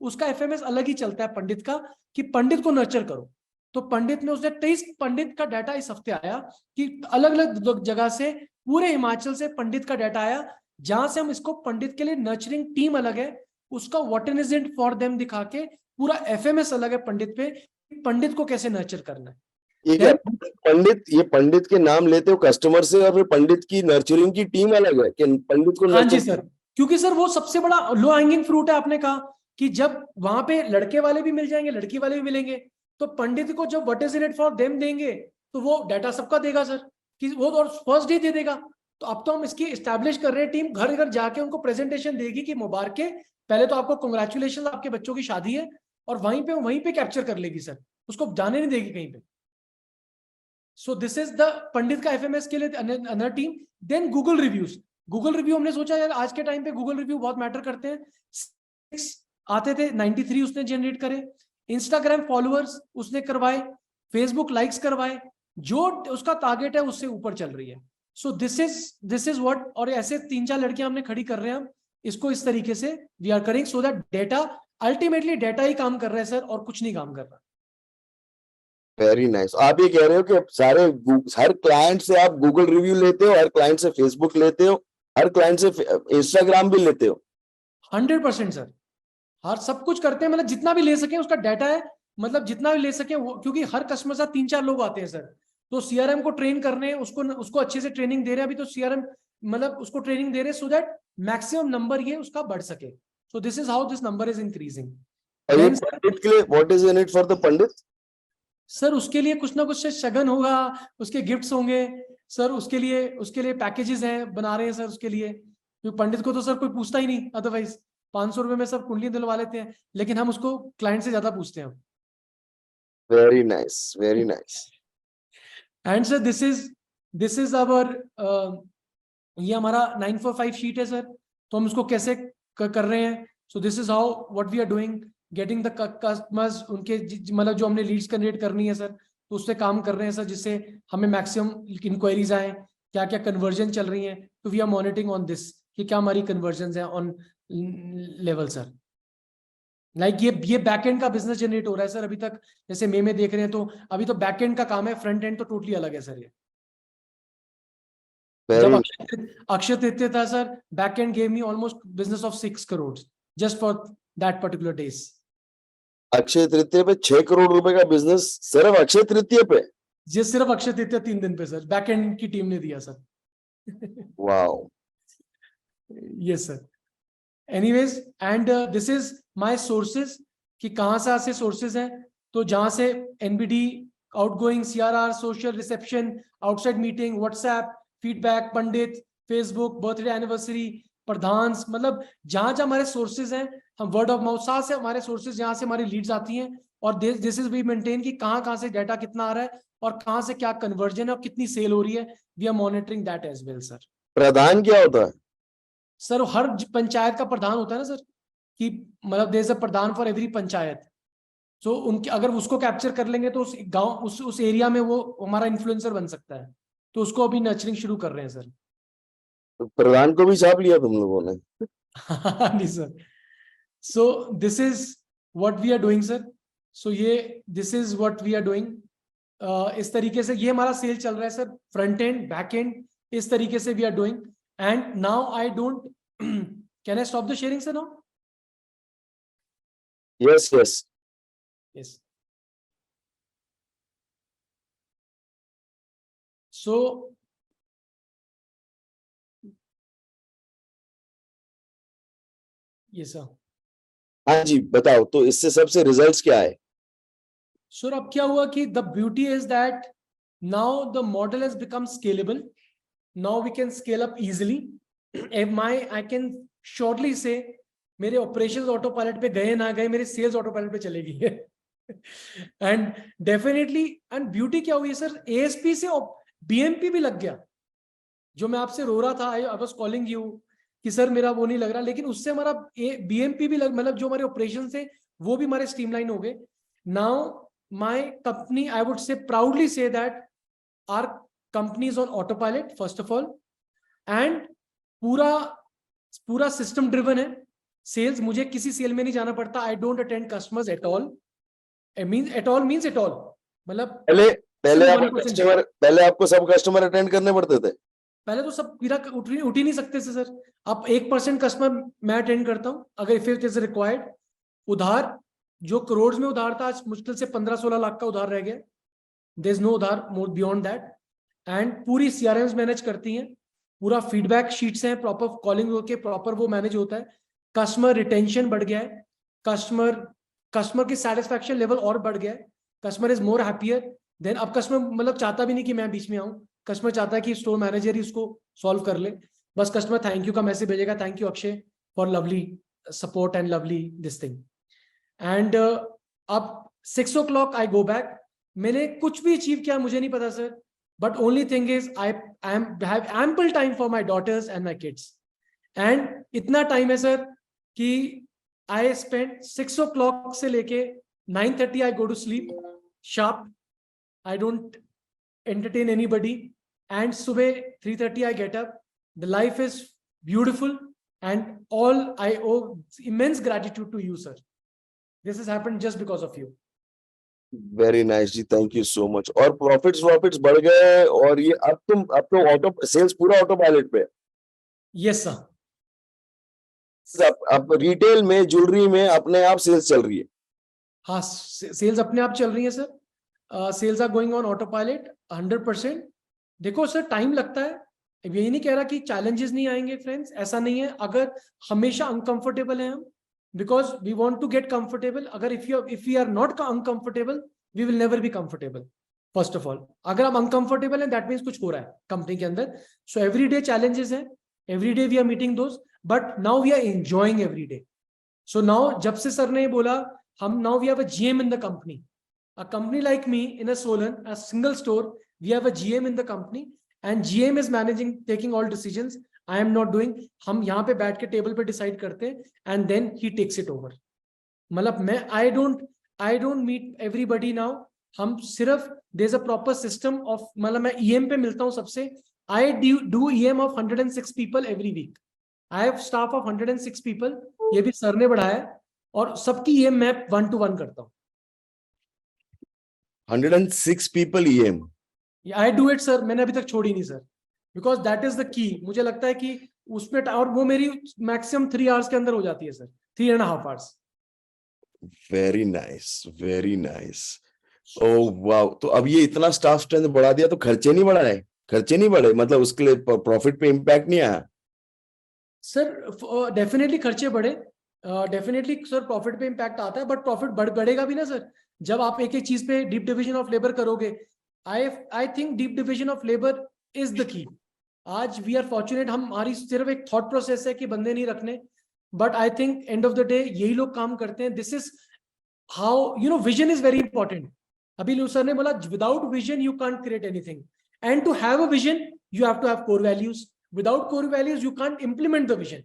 उसका FMS अलग ही चलता है पंडित का, कि पंडित को नर्चर करो। तो पंडित में उसने 23 पंडित का डाटा इस हफ्ते आया कि अलग अलग जगह से, पूरे हिमाचल से पंडित का डाटा आया, जहां से हम इसको पंडित के लिए नर्चरिंग टीम अलग है, उसका what is it for them दिखा के पूरा FMS अलग है पंडित पे, पंडित को कैसे नर्चर करना है। ये पंडित के नाम लेते हो कस्टमर से, और फिर पंडित की नर्चरिंग की टीम अलग है कि पंडित को। हाँ जी सर, क्योंकि सर वो सबसे बड़ा लो हैंगिंग फ्रूट है। आपने कहा कि जब वहां पे लड़के वाले भी मिल जाएंगे, लड़की वाले भी मिलेंगे, तो पंडित को जब what is in it for them देंगे तो वो डाटा सबका देगा सर, कि वो और फर्स्ट डे दे देगा। तो अब तो हम इसकी एस्टैब्लिश कर रहे हैं टीम, घर घर जाके उनको प्रेजेंटेशन देगी कि मुबारक है, पहले तो आपको कांग्रेचुलेशन, आपके बच्चों की शादी है, और वहीं पे कैप्चर कर लेगी सर, उसको जाने नहीं देगी कहीं पे। So this is the Pandit का FMS के लिए another team. Then Google reviews. Google review हमने सोचा यार आज के टाइम पे गूगल रिव्यू बहुत मैटर करते हैं। 6 आते थे, 93 उसने जनरेट करे। इंस्टाग्राम फॉलोअर्स उसने करवाए, फेसबुक लाइक्स करवाए, जो उसका टारगेट है उससे ऊपर चल रही है। So this is what. और ऐसे 3-4 लड़कियां हमने खड़ी कर रहे हैं हम इसको इस तरीके से we are carrying, so that data, ultimately data ही काम कर रहा है सर, और कुछ नहीं काम कर रहा। Very nice. आप ये कह रहे हो कि हर क्लाइंट से आप गूगल रिव्यू लेते हो, हर क्लाइंट से फेसबुक लेते हो, हर क्लाइंट से इंस्टाग्राम भी लेते हो? 100% सर, हर सब कुछ करते हैं, मतलब जितना भी ले सके उसका डाटा है, मतलब जितना भी ले सके वो, क्योंकि हर कस्टमर साथ 3-4 लोग आते हैं सर, तो CRM को ट्रेन करने, उसको अच्छे से ट्रेनिंग दे रहे हैं अभी तो CRM, मतलब उसको ट्रेनिंग दे रहे हैं सो दैट मैक्सिमम नंबर ये उसका बढ़ सके। So this is how this number is increasing. पंडित के लिए what is in it for the pandit? Sir उसके लिए कुछ ना कुछ शगन होगा, उसके गिफ्ट्स होंगे सर, उसके लिए पैकेजेस हैं, बना रहे हैं सर उसके लिए। क्योंकि पंडित को तो सर कोई पूछता ही नहीं, अदरवाइज 500 रुपए में सब कुंडली दिलवा लेते हैं, लेकिन हम उसको क्लाइंट से ज्यादा पूछते हैं। Very nice, very nice. And sir this is our, ये हमारा 945 शीट है सर, तो हम उसको कैसे कर रहे हैं। So this is how what we are doing, getting the customers, उनके मतलब जो हमने लीड्स जनरेट करनी है सर, तो उससे काम कर रहे हैं सर, जिससे हमें मैक्सिमम इंक्वायरीज आए, क्या क्या कन्वर्जन चल रही हैं, तो we are monitoring on this कि क्या हमारी कन्वर्जन है ऑन लेवल सर। लाइक ये बैकएंड का बिजनेस जनरेट हो रहा है सर अभी तक, जैसे मे में देख रहे हैं, तो अभी तो बैकएंड का काम है, फ्रंट एंड तो टोटली अलग है सर। ये जब अक्षय तृतीया था sir, backend gave me almost business of 6 crore, just for that particular days. Akshay तृतीय पे 6 करोड़ रुपए का बिजनेस सिर्फ अक्षय तृतीय पे। जी सिर्फ अक्षय तृतीया 3 दिन पे सर, बैक एंड की टीम ने दिया sir. Wow. Yes sir. Anyways, and this is my sources कि कहाँ से sources हैं, तो जहाँ से NBD, outgoing, CRR, social reception, outside meeting, WhatsApp, feedback, पंडित, Facebook, birthday anniversary, प्रधान, मतलब जहाँ हमारे sources हैं, हम word of mouth से हमारे sources, जहाँ से हमारी leads आती हैं, और this is we maintain कि कहाँ से डाटा कितना आ रहा है और कहाँ से क्या conversion है और कितनी sale हो रही है, we are monitoring that as well sir. प्रधान क्या होता है? सर हर पंचायत का प्रधान होता है ना सर, कि मतलब there is a pradhan for every panchayat, so उनके अगर उसको कैप्चर कर लेंगे तो उस गांव उस एरिया में वो हमारा इन्फ्लुएंसर बन सकता है, तो उसको अभी नर्चरिंग शुरू कर रहे हैं सर। तो प्रधान को भी छाप लिया तुम लोगों ने? नहीं sir, so this is what we are doing sir, so ये this is what we are doing, इस तरीके से ये हमारा सेल चल रहा है sir, front end back end इस तरीके से we are doing. And now I don't, can I stop the sharing, sir, now? Yes, yes. Yes. So, yes, sir. हाँ जी बताओ, तो इससे सबसे रिजल्ट्स क्या है? सर अब क्या हुआ कि the beauty is that now the model has become scalable. Now we can scale up easily. I can shortly say मेरे operations autopilot पे गए ना गए, मेरे sales autopilot पे चलेगी है। And definitely, and beauty क्या हुई सर, ASP से BMP भी लग गया, जो मैं आपसे रो रहा था, I was calling you कि सर मेरा वो नहीं लग रहा, लेकिन उससे हमारा BMP भी लग, मतलब जो हमारे operations थे वो भी हमारे streamline हो गए। Now my company, I would say proudly say that our company is on autopilot first of all, and पूरा सिस्टम ड्रिवन है। सेल्स, मुझे किसी सेल में नहीं जाना पड़ता, I don't attend customers at all, means at all means at all, मतलब पहले आपको सब कस्टमर अटेंड करने पड़ते थे? पहले तो सब मेरा उठ ही नहीं सकते थे सर। अब 1% कस्टमर मैं अटेंड करता हूँ अगर इफ इट इज रिक्वायर्ड। उधार जो करोड़ में उधार था, आज मुश्किल से 15-16 लाख का उधार रह गया, देयर इज नो उधार मोर बियॉन्ड दैट। एंड पूरी CRMs मैनेज करती हैं, पूरा फीडबैक शीट्स हैं, प्रॉपर कॉलिंग होके प्रॉपर वो मैनेज होता है। कस्टमर रिटेंशन बढ़ गया है, कस्टमर की सेटिस्फैक्शन लेवल और बढ़ गया है, customer is more happier than. अब कस्टमर मतलब चाहता भी नहीं कि मैं बीच में आऊं, कस्टमर चाहता है कि स्टोर मैनेजर ही उसको सॉल्व कर ले, बस कस्टमर थैंक यू का मैसेज भेजेगा, thank you Akshay for lovely support and lovely this thing. And अब 6 o'clock आई गो बैक। मैंने कुछ भी अचीव किया मुझे नहीं पता sir, but only thing is I have ample time for my daughters and my kids, and इतना टाइम है सर कि I spend 6 o'clock से लेके 9:30 I go to sleep sharp, I don't entertain anybody, and सुबह 3:30 I get up। The life is beautiful and all I owe immense gratitude to you sir, this has happened just because of you। Very nice ji, thank you so much. और profits बढ़ गए, और ये अब तो auto sales पूरा autopilot पे? Yes sir. अब रिटेल में, ज्वेलरी में अपने आप सेल्स चल रही है? हाँ, सेल्स अपने आप चल रही है sir, sales are going on autopilot 100%। देखो सर टाइम लगता है, यही नहीं कह रहा कि चैलेंजेस नहीं आएंगे फ्रेंड्स, ऐसा नहीं है। अगर हमेशा अनकंफर्टेबल है हम, because we want to get comfortable, अगर if we are not uncomfortable we will never be comfortable first of all। अगर हम uncomfortable हैं that means कुछ हो रहा है कंपनी के अंदर। so every day challenges हैं, every day we are meeting those, but now we are enjoying every day। so now जब से सर ने बोला हम now we have a GM in the company, a company like me in a Solan, a single store, we have a GM in the company and GM is managing, taking all decisions, I am not doing। हम यहाँ पे बैठ के table पे decide करते हैं and then he takes it over। मतलब मैं I don't meet everybody now, हम सिर्फ there's a proper system of, मतलब मैं EM पे मिलता हूँ सबसे। I do EM of 106 people every week, I have staff of 106 people, ये भी सर ने बढ़ाया, और सबकी EM मैं 1-to-1 करता हूँ। 106 people EM? I do it sir, मैंने अभी तक छोड़ी नहीं sir, because that is the key. मुझे लगता है कि उसमें, और वो मेरी मैक्सिमम 3 hours के अंदर हो जाती है sir, 3.5 hours. Very nice, very nice. Oh wow, तो अब ये इतना स्टाफ स्ट्रेंथ बढ़ा दिया तो खर्चे नहीं बढ़ाए? खर्चे नहीं बढ़े, मतलब उसके लिए प्रॉफिट पे इम्पैक्ट नहीं आया? सर डेफिनेटली खर्चे बढ़े, डेफिनेटली सर प्रॉफिट पे इम्पैक्ट आता है, बट प्रॉफिट बढ़ेगा भी ना सर, जब आप एक एक चीज पे डीप डिविजन ऑफ लेबर करोगे। I think deep division of labour is the key. आज वी आर फॉर्चुनेट, हमारी सिर्फ एक थॉट प्रोसेस है कि बंदे नहीं रखने, but I think end of the day यही लोग काम करते हैं। This is how you know vision is very important. अभी लू सर ने बोला without vision you can't create anything, and to have a vision you have to have core values. Without core values, you can't implement the vision.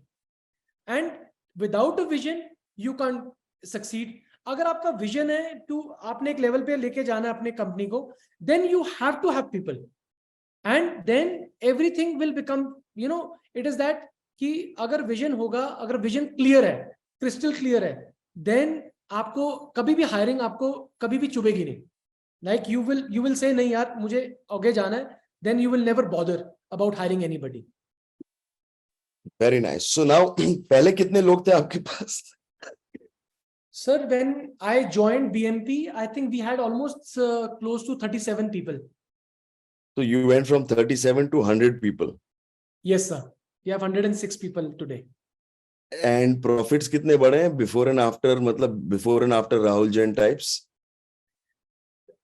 And without a vision, you can't succeed. अगर आपका vision है to आपने एक level पे लेके जाना है अपने कंपनी को, then you have to have people. And then everything will become, you know, it is that कि अगर विजन होगा, अगर विजन क्लियर है, क्रिस्टल क्लियर है, then आपको कभी भी हायरिंग आपको कभी भी चुभेगी नहीं। Like you will say नहीं यार मुझे आगे जाना है, then you will never bother about hiring anybody. Very nice. So now पहले कितने लोग थे आपके पास? Sir, when I joined BMP, I think we had almost close to 37 people. So you went from 37 to 100 people. Yes, sir. We have 106 people today. And profits कितने बढ़े हैं before and after, मतलब before and after Rahul Jain types?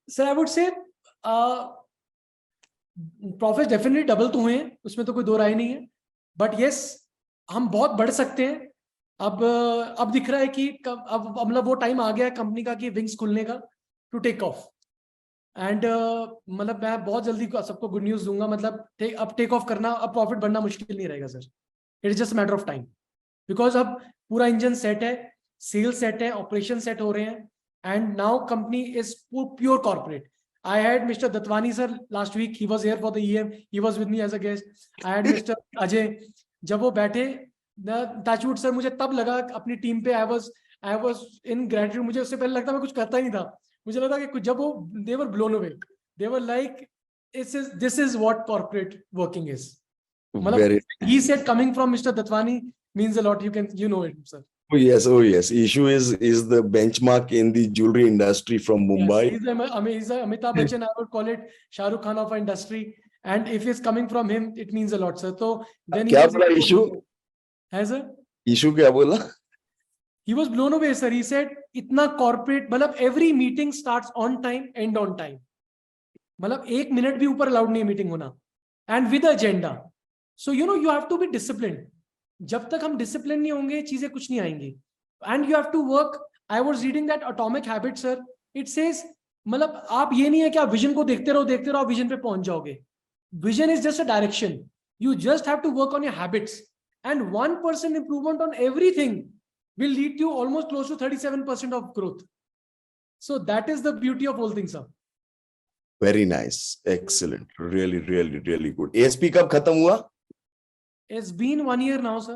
Sir, I would say profits definitely double तो हुए हैं, उसमें तो कोई दो राय नहीं है, but yes, हम बहुत बढ़ सकते हैं। अब दिख रहा है कि अब मतलब वो टाइम आ गया है कंपनी का कि विंग्स खुलने का, टू टेक ऑफ। एंड मतलब मैं बहुत जल्दी सबको गुड न्यूज दूंगा, मतलब अब टेक ऑफ करना, अब प्रॉफिट बढ़ना मुश्किल नहीं रहेगा sir. It is just matter of time, because अब पूरा इंजन सेट है, सेल सेट है, ऑपरेशन सेट हो रहे हैं, and now company is pure corporate. I had Mr. Datwani sir last week. He was here for the EM. He was with me as a guest. I had Mr. Ajay. जब वो बैठे, touchwood sir, मुझे तब लगा अपनी team पे I was in gratitude. मुझे उससे पहले लगता मैं कुछ करता ही नहीं था। मुझे लगा कि जब वो they were blown away. They were like, this is what corporate working is. मतलब he said coming from Mr. Datwani means a lot. You know it, sir. Oh yes. Issue is the benchmark in the jewelry industry from Mumbai. Yes, he's a Amitabh Bachchan. I would call it Shah Rukh Khan of our industry. And if it's coming from him, it means a lot, sir. So then क्या बोला issue? है sir? Issue क्या बोला? He was blown away, sir. He said, "इतना corporate, मतलब every meeting starts on time, end on time. मतलब 1 minute भी ऊपर allowed नहीं मीटिंग होना, and with agenda. So you have to be disciplined. जब तक हम डिसिप्लिन नहीं होंगे चीजें कुछ नहीं आएंगी, and you have to work. I was reading that atomic habit sir, it says मतलब आप ये नहीं है कि आप विजन को देखते रहो आप विजन पे पहुंच जाओगे। Vision is just a direction, you just have to work on your habits, and 1% improvement on everything will lead to almost close to 37% of growth. So that is the beauty of whole thing sir. Very nice, excellent, really good. ASP कब खत्म हुआ? It's been 1 year now, sir.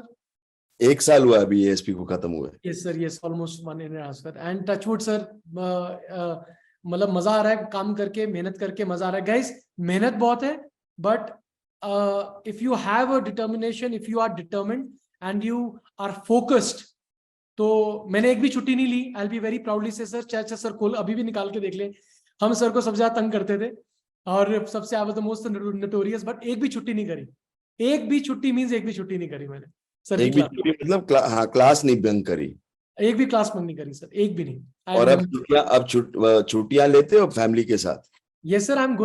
1 साल हुआ अभी ASP को खत्म हुए। Yes, sir. Yes, almost 1 year and a half, sir. And touchwood, sir. मतलब मजा आ रहा है काम करके, मेहनत करके मजा आ रहा है। Guys, मेहनत बहुत है, but if you have a determination, if you are determined and you are focused, तो मैंने एक भी छुट्टी नहीं ली। I'll be very proudly say, sir, चाचा सर खोल अभी भी निकाल के देख ले, हम सर को सबसे ज्यादा तंग करते थे और सबसे I was the most notorious, but एक भी छुट्टी नहीं करी। एक भी छुट्टी मींस एक भी छुट्टी नहीं करी मैंने सर। एक भी छुट्टी मतलब क्लास नहीं बंक करी? एक भी क्लास बंक नहीं करी सर, एक भी नहीं। और अब छुट्टियां लेते हो फैमिली के साथ? Yes sir, I am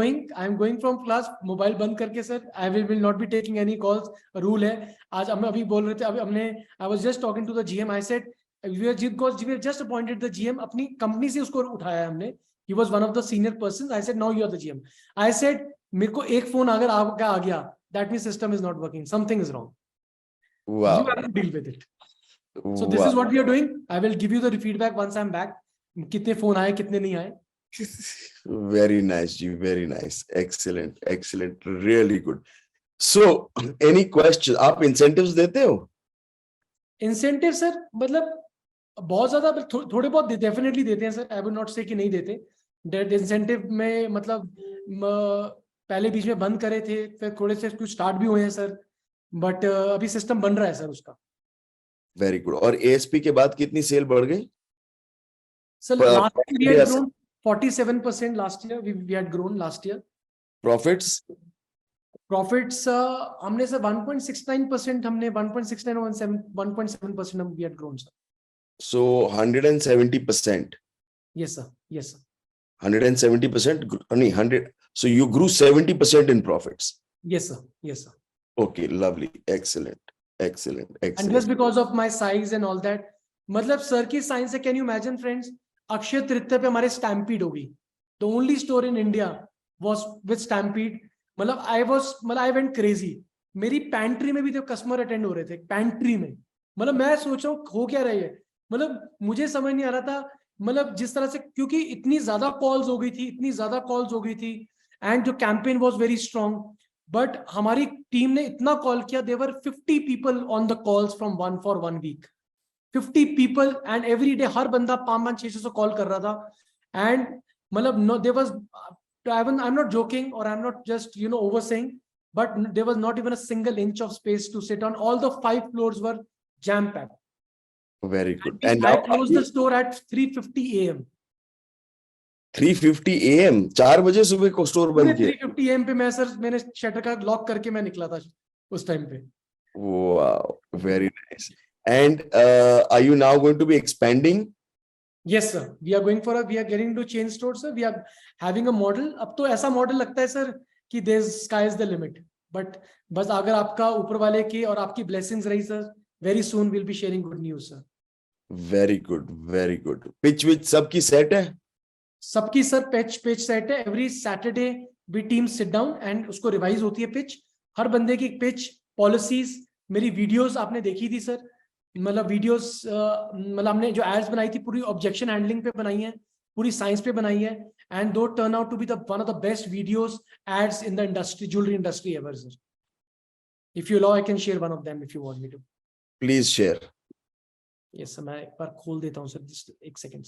going from class, mobile बंद करके sir. I will not be taking any calls, rule है। आज हम अभी बोल रहे थे, अभी हमने I was just talking to the GM, I said we are just appointed the GM, अपनी कंपनी से उसको उठाया हमने। He was one of the senior persons. I said now you are the GM. I said मेरे को एक phone अगर आपका आ गया, that means system is not working, something is wrong. Wow. You have to deal with it. So this is what we are doing. I will give you the feedback once I'm back. कितने phone आए, कितने नहीं आए। Very nice जी, very nice, excellent, really good. So any question? आप incentives देते हो? Incentive sir, मतलब बहुत ज्यादा थोड़े बहुत डेफिनेटली देते हैं sir. I would not say कि नहीं देते। इंसेंटिव में मतलब पहले बीच में बंद करे थे, फिर थोड़े से कुछ स्टार्ट भी हुए हैं सर, बट अभी सिस्टम बन रहा है सर उसका। Very good. और एएसपी के बाद कितनी सेल बढ़ गई? So last year we had grown 47% last year. We had grown last year. Profits? Profits हमने सर 1.69% हमने 1.69 और 1.7% हम we had grown sir. So 170%. Yes sir. Yes sir. 170%. नहीं 100. So you grew 70% in profits. Yes sir. Yes sir. Okay, lovely, excellent, excellent, And excellent. just because of my size and all that, मतलब sir की science से can you imagine friends? Akshaya Tritiya पे हमारे stampede होगी. The only store in India was with stampede. मतलब I went crazy. मेरी pantry में भी तो कस्टमर अटेंड हो रहे थे, पैंट्री में. मतलब मैं सोच रहा हूँ हो क्या रही है, मतलब मुझे समझ नहीं आ रहा था. मतलब जिस तरह से, क्योंकि इतनी ज्यादा कॉल्स हो गई थी एंड जो campaign was very strong, but हमारी टीम ने इतना कॉल किया. There were 50 people on the calls from for 1 week. 50 people and every day हर बंदा 500-600 कॉल कर रहा था. एंड मतलब no there was, I am not joking और I am not just over saying, but there was not even a single inch of space to sit on. All the 5 floors were jam packed. Very good. And I closed the store at 3:50 a.m. 3:50 AM, 4 बजे सुबह को store बंद किया. 3:50 a.m. पे मैंने shutter का lock करके मैं निकला था उस टाइम पे. Wow, very nice. And are you now going to be expanding? Yes sir, we are getting into chain store sir. We are having a model. अब तो ऐसा मॉडल लगता है सर कि there's sky is the limit. But बस अगर आपका ऊपर वाले की और आपकी blessings रही sir, very soon we'll be sharing good news sir. Very good, very good. Pitch with सबकी सेट है? सबकी सर pitch सेट है. एवरी सैटरडे भी टीम सिट डाउन एंड उसको रिवाइज होती है पिच. हर बंदे की पिच पॉलिसीज, मेरी वीडियोस आपने देखी थी सर. मतलब वीडियोस मतलब हमने जो एड्स बनाई थी पूरी ऑब्जेक्शन हैंडलिंग पे बनाई है, पूरी साइंस पे बनाई है. And do turn out to be the one of the best videos ads in the industry, jewellery industry ever sir. If you allow I can share one of them if you want me to. Please share. Yes sir, मैं एक बार खोल देता हूं sir, just एक second.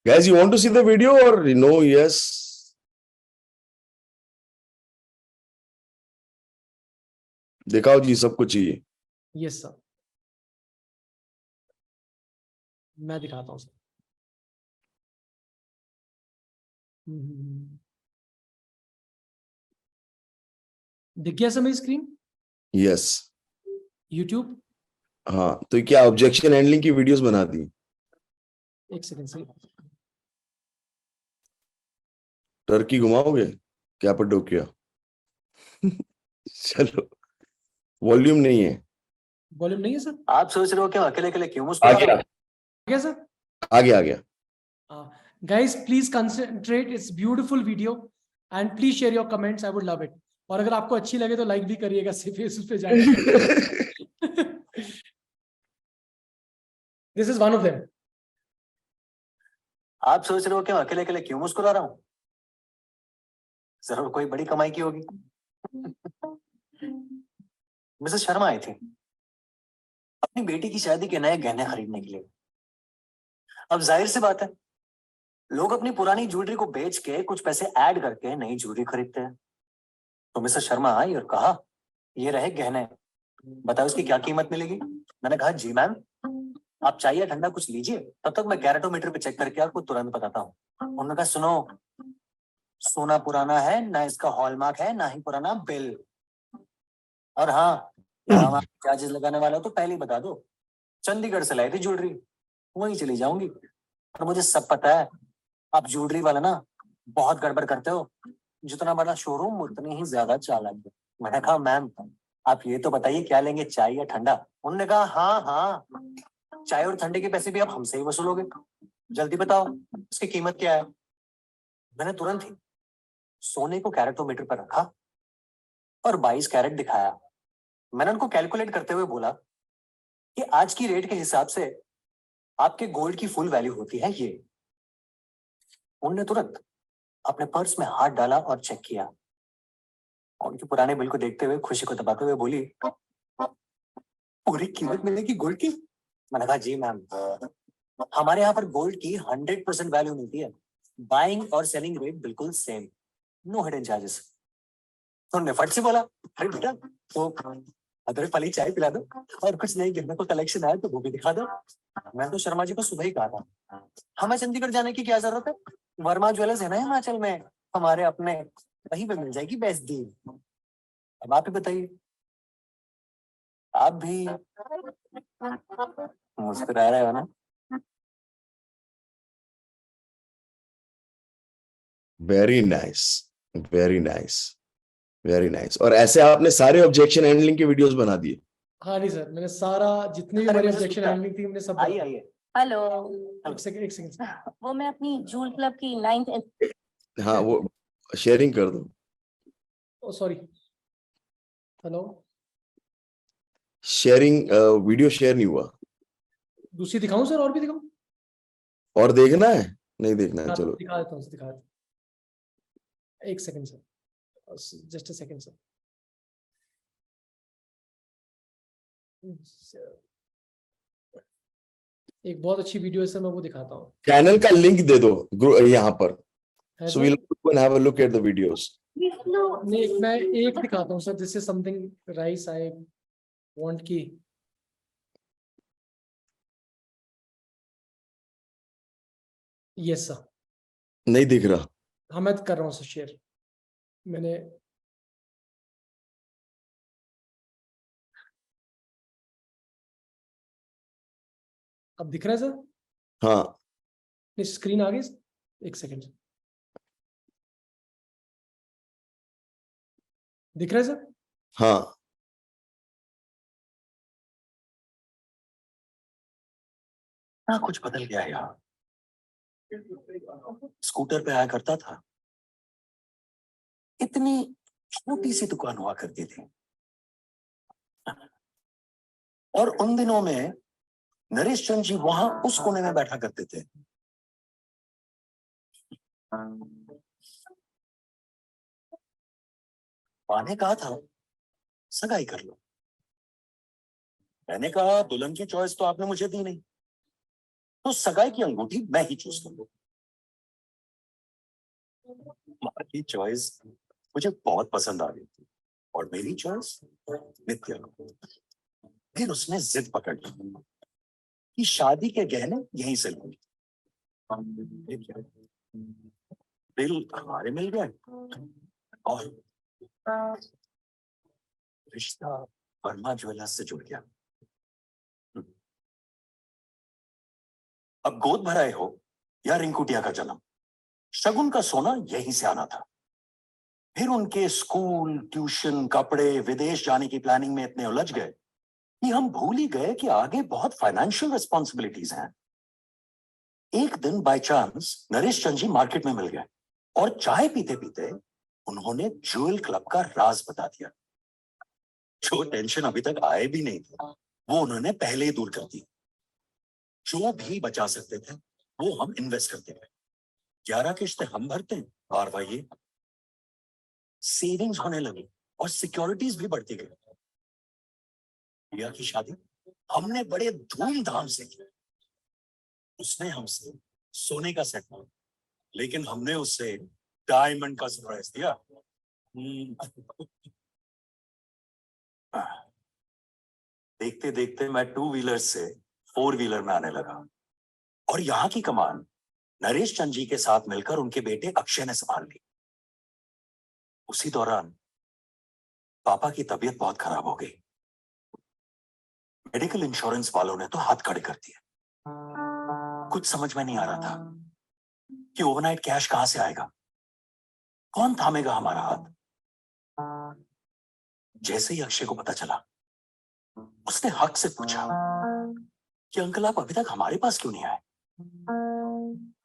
Guys, you want to see the video or no? Yes. दिखाओ जी, सबको चाहिए. यस सर, मैं दिखाता हूं सर. दिख गया सर मेरी स्क्रीन? Yes. यूट्यूब. हाँ, तो क्या ऑब्जेक्शन हैंडलिंग की वीडियोस बना दी? एक सेकंड सर. टर्की घुमाओगे? कैपाडोकिया. चलो, वॉल्यूम नहीं है. वॉल्यूम नहीं है सर. आप सोच रहे हो क्या अकेले अकेले क्यों मुस्कुरा रहे हो? क्या सर? आ गया. Guys, please concentrate. It's beautiful video and please share your comments. I would love it. और अगर आपको अच्छी लगे तो लाइक भी करिएगा फेसबुक पे जाके. This is one of them. आप सोच रहे हो क्या अकेले अकेले क्यों मुस्कुरा रहा हूं? जरूर कोई बड़ी कमाई की होगी. मिसेस शर्मा आई थी अपनी बेटी की शादी के नए गहने खरीदने के लिए. अब जाहिर सी बात है, लोग अपनी पुरानी ज्वेलरी को बेच के कुछ पैसे ऐड करके नई ज्वेलरी खरीदते हैं. तो मिसेस शर्मा आई और कहा, ये रहे गहने, बताओ इसकी क्या कीमत मिलेगी? मैंने कहा, जी मैम, आप चाहिए ठंडा कुछ लीजिए, तब तक मैं कैरेटोमीटर पे चेक करके आपको तुरंत बताता हूँ. उन्होंने कहा, सुनो, सोना पुराना है ना, इसका हॉलमार्क है ना ही पुराना बिल. और हाँ, चार्जेस लगाने वाला हो तो पहले ही बता दो. चंडीगढ़ से लाई थी ज्वेलरी, वहीं चली जाऊंगी. और मुझे सब पता है, आप ज्वेलरी वाला ना बहुत गड़बड़ करते हो. जितना बड़ा शोरूम उतनी ही ज्यादा चालाक है. मैंने कहा, मैम आप ये तो बताइए क्या लेंगे, चाय या ठंडा? उन्होंने कहा, हाँ, चाय और ठंडे के पैसे भी आप हमसे ही वसूलोगे, जल्दी बताओ इसकी कीमत क्या है. मैंने तुरंत ही सोने को कैरेटोमीटर पर रखा और 22 कैरेट दिखाया. मैंने उनको कैलकुलेट करते हुए बोला कि आज की रेट के हिसाब से आपके गोल्ड की फुल वैल्यू होती है ये. उन्होंने तुरंत अपने पर्स में हाथ डाला और चेक किया. उनके पुराने बिल को देखते हुए खुशी को दबाते हुए बोली, पूरी कीमत मिलेगी गोल्ड की? मैंने कहा, जी मैम, हमारे यहाँ पर गोल्ड की 100% वैल्यू मिलती है. बाइंग और सेलिंग रेट बिल्कुल सेम, नो हिडन चार्जेस. उन्होंने फट से बोला, अरे बेटा तो अदरक वाली चाय पिला दो और कुछ नहीं गिरने को कलेक्शन आया तो वो भी दिखा दो। मैं तो शर्मा जी को सुबह ही कहा था, हमें चंडीगढ़ जाने की क्या जरूरत है, वर्मा ज्वेलर्स है ना हिमाचल में हमारे अपने, वहीं पे मिल जाएगी बेस्ट डील। अब आप ही बताइए, आप भी मुस्कुरा रहे हो ना? Very nice, very nice, very nice. और ऐसे आपने सारे ऑब्जेक्शन हैंडलिंग के वीडियोस बना दिए? हाँ नहीं सर, मैंने सारा जितनी भी अरे हमारी मैंने ऑब्जेक्शन सोचा- हैंडलिंग थी मैंने सब आइए बना आइए। हेलो। दिया। एक सेकंड सर। वो मैं अपनी जूल क्लब की 9th हाँ, वो शेयरिंग कर दो। Oh sorry, hello, sharing, video share नहीं हुआ। दूसरी दिखाऊं सर, और भी दिखाऊं? और देखना है? नहीं देखना है, हाँ, चलो। दिखा देता हूँ, दिखा देता हूँ। एक second sir, just a second sir. एक बहुत अच्छी वीडियो है सर, मैं वो दिखाता हूँ। चैनल का लिंक दे दो यहाँ पर, है so sir? we'll have a look at the videos. नहीं, मैं एक दिखाता हूँ sir, this is something rice I want की। यस सर, नहीं दिख रहा। हाँ मैं कर रहा हूँ सर शेयर। मैंने अब दिख रहा है सर? हाँ, नहीं, स्क्रीन आ गई? एक सेकंड, दिख रहा है सर? हाँ, ना कुछ बदल गया यहाँ। स्कूटर पे आया करता था, इतनी छोटी सी दुकान हुआ करती थी, और उन दिनों में नरेश चंद जी वहां उस कोने में बैठा करते थे। माँ ने कहा था सगाई कर लो, मैंने कहा दुल्हन की चॉइस तो आपने मुझे दी नहीं, तो सगाई की अंगूठी मैं ही चूज कर लूं। माँ की चॉइस मुझे बहुत पसंद आ गई थी और मेरी चॉइस नित्या। फिर उसने जिद पकड़ ली कि शादी के गहने यहीं से लूंगी। दिल हमारे मिल गए और रिश्ता वर्मा ज्वेलर्स से जुड़ गया। अब गोद भराए हो या रिंकुटिया का जन्म, शगुन का सोना यहीं से आना था। फिर उनके स्कूल, ट्यूशन, कपड़े, विदेश जाने की प्लानिंग में इतने उलझ गए कि हम भूल ही गए कि आगे बहुत फाइनेंशियल रिस्पॉन्सिबिलिटीज हैं। एक दिन by chance Naresh Chand ji market में मिल गए और चाय पीते पीते उन्होंने ज्वेल क्लब का राज बता दिया। जो टेंशन अभी तक आए भी नहीं थे वो उन्होंने पहले ही दूर कर दी। जो भी बचा सकते थे वो हम इन्वेस्ट करते थे। 11 किश्तें हम भरते हैं, बार ये सेविंग्स होने लगी और सिक्योरिटीज भी बढ़ती गई। प्रिया की शादी हमने बड़े धूमधाम से की। उसने हमसे सोने का सेट मांगा, लेकिन हमने उससे डायमंड का सरप्राइज दिया। देखते देखते मैं 2 व्हीलर से 4 व्हीलर में आने लगा और यहाँ की कमान नरेश चंद जी के साथ मिलकर उनके बेटे अक्षय ने संभाल ली। उसी दौरान पापा की तबीयत बहुत खराब हो गई। मेडिकल इंश्योरेंस वालों ने तो हाथ खड़े कर दिए। कुछ समझ में नहीं आ रहा था कि ओवरनाइट कैश कहां से आएगा, कौन थामेगा हमारा हाथ। जैसे ही अक्षय को पता चला उसने हक से पूछा कि अंकल आप अभी तक हमारे पास क्यों नहीं आए।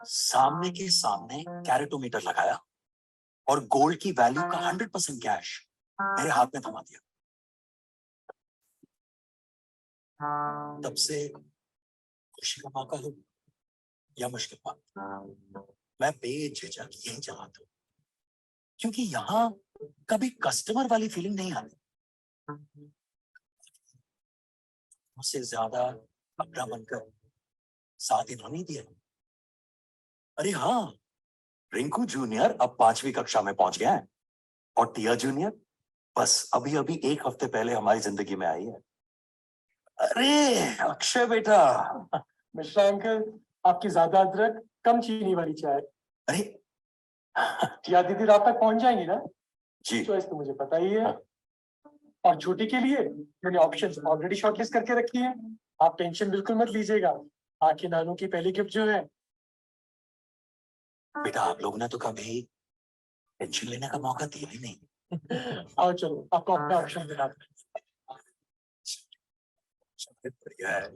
सामने के सामने कैरेटोमीटर लगाया और गोल्ड की वैल्यू का 100% कैश मेरे हाथ में थमा दिया। तब से खुशी का मौका हो या मुश्किल बात, मैं बेझिझक यही चलाता हूं, क्योंकि यहां कभी कस्टमर वाली फीलिंग नहीं आती। मुझसे ज्यादा अपना बनकर साथ इन्होंने दिया। अरे हाँ, रिंकू जूनियर अब 5वीं कक्षा में पहुंच गया है और टिया जूनियर बस अभी अभी एक हफ्ते पहले हमारी जिंदगी में आई है। अरे अक्षय बेटा, मिश्रा अंकल, आपकी ज्यादा अदरक, कम चीनी वाली चाय। अरे या दीदी रात तक पहुंच जाएंगी ना? जी चॉइस तो मुझे पता ही है। और छोटी के लिए मैंने ऑप्शंस ऑलरेडी शॉर्टलिस्ट करके रखी है। आप टेंशन बिल्कुल मत लीजिएगा। आखिर नानू की पहली गिफ्ट जो है। बेटा, आप लोगों ने तो कभी टेंशन लेने का मौका दिया ही नहीं। आओ चलो, आपको अपना ऑप्शन दिलाते हैं। बढ़िया है।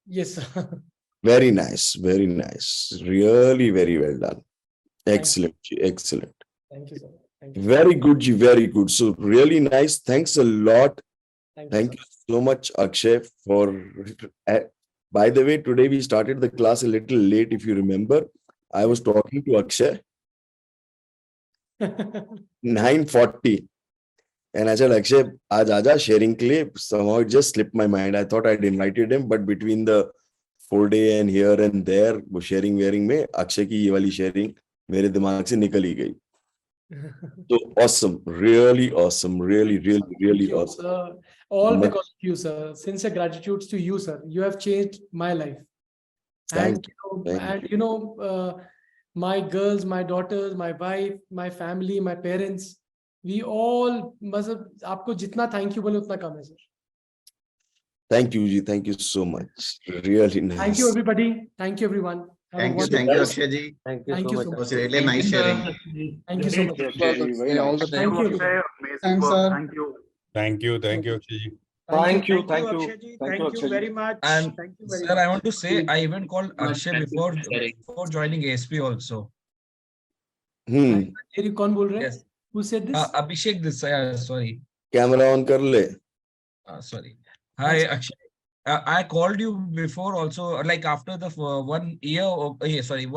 Yes, sir. Very nice, very nice. Really very well done. Excellent, ji, excellent. Thank you, sir. Thank you. Very good, ji, very good. So really nice. Thanks a lot. Thank sir. you so much, Akshay, for. By the way, today we started the class a little late, if you remember. I was talking to Akshay 9:40. And I said, Akshay, aaj aaja sharing ke liye. Somehow it just slipped my mind. I thought I'd invited him, but between the 4-day and here and there, वो sharing wearing में अक्षय की ये वाली sharing मेरे दिमाग से निकल ही गई. So awesome, really awesome, really Thank you, awesome. sir. All Much- because of you, sir. Sincere gratitude to you, sir. You have changed my life. Thank And you know, my girls, my daughters, my wife, my family, my parents, we all मतलब आपको जितना thank you बोले उतना कम है, sir. Thank you, ji. Thank you so much. Really nice. Thank you, everybody. Thank you, everyone. Have a Thank you, wonderful- Akshay ji. Thank you so It much. was really nice sharing. Thank you so much. All the Thank you. Thanks, sir. Thank you, Akshay ji. Thank you, Akshay ji. Thank you very much. And Thank you very sir, I much. want to say I even called Akshay before joining ASP also. तेरी कौन बोल रहा है? Yes. Who said this? Abhishek this sorry. Camera on कर ले. Sorry. Hi Akshay. I called you before also, like after the 1 year of,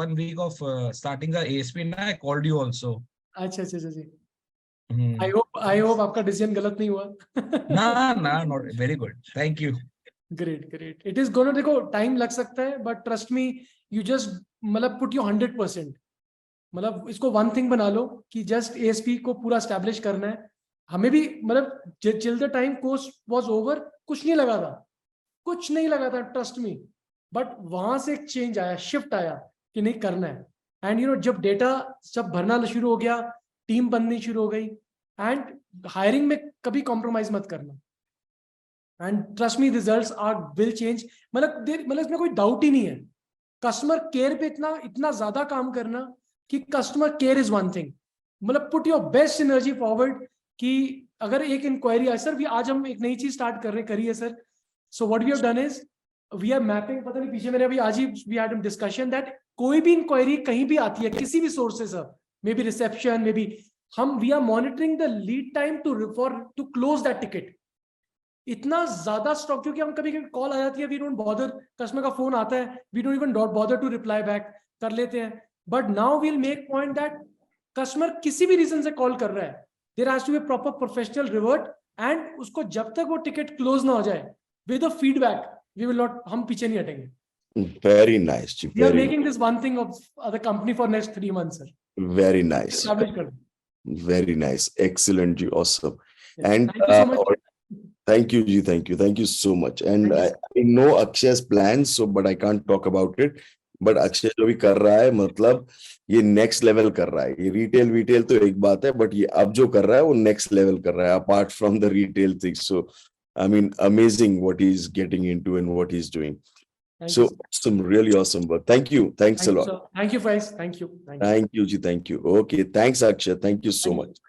1 week of starting the ASP, na, I called you also. अच्छा अच्छा अच्छा. Hmm. I hope आपका decision गलत नहीं हुआ. Nah, not very good. Thank you. Great. It is gonna, देखो time लग सकता है, but trust me, you just मतलब put your 100%. मतलब इसको वन थिंग बना लो कि जस्ट ASP को पूरा स्टैब्लिश करना है. हमें भी मतलब till the time course was over कुछ नहीं लगा था, ट्रस्ट मी. बट वहां से एक चेंज आया, शिफ्ट आया कि नहीं करना है. एंड यू नो जब डेटा सब भरना शुरू हो गया, टीम बननी शुरू हो गई, एंड हायरिंग में कभी कॉम्प्रोमाइज मत करना. And trust me, results are will change. मतलब इसमें कोई डाउट ही नहीं है. कस्टमर केयर पे इतना ज्यादा काम करना कि customer care is one thing. मतलब put your best energy forward कि अगर एक इंक्वायरी आए, सर आज हम एक नई चीज स्टार्ट करी है sir. So what we have done is we are mapping, पता नहीं पीछे मेरे अभी आज ही we had a discussion that कोई भी इंक्वायरी कहीं भी आती है किसी भी सोर्स से, sir may be reception, may be हम we are monitoring the lead time to close that ticket. इतना ज्यादा स्टॉक, क्योंकि हम कभी कॉल आ जाती है, we don't bother, कस्टमर का फोन आता है, we don't even bother to reply back, कर लेते हैं. But now we'll make point that customer किसी भी रीजन से कॉल कर रहा है, there has to be a proper professional revert, and उसको जब तक वो टिकट क्लोज ना हो जाए with the feedback, we will not, हम पीछे नहीं हटेंगे. Very nice. Ji, We are very making this one thing of the company for next 3 months, sir. Very nice. Establish कर दो. Very nice. Excellent, ji. Awesome. Yes. And Thank you so much. thank you, ji. Thank you so much. And Thank you, I know Akshay's plans, so but I can't talk about it. But Akshay जो भी कर रहा है, मतलब ये next level कर रहा है. ये retail तो एक बात है, but ये अब जो कर रहा है वो next level कर रहा है, apart from the retail thing. So I mean, amazing what he's getting into and what he's doing. Thank So you, sir. some really awesome work. Thank you. Thanks Thank a you, lot. sir. Thank you, guys. Thank you. Thank you, ji. Thank you. Okay. Thanks, Akshay. Thank you so Thank you. much.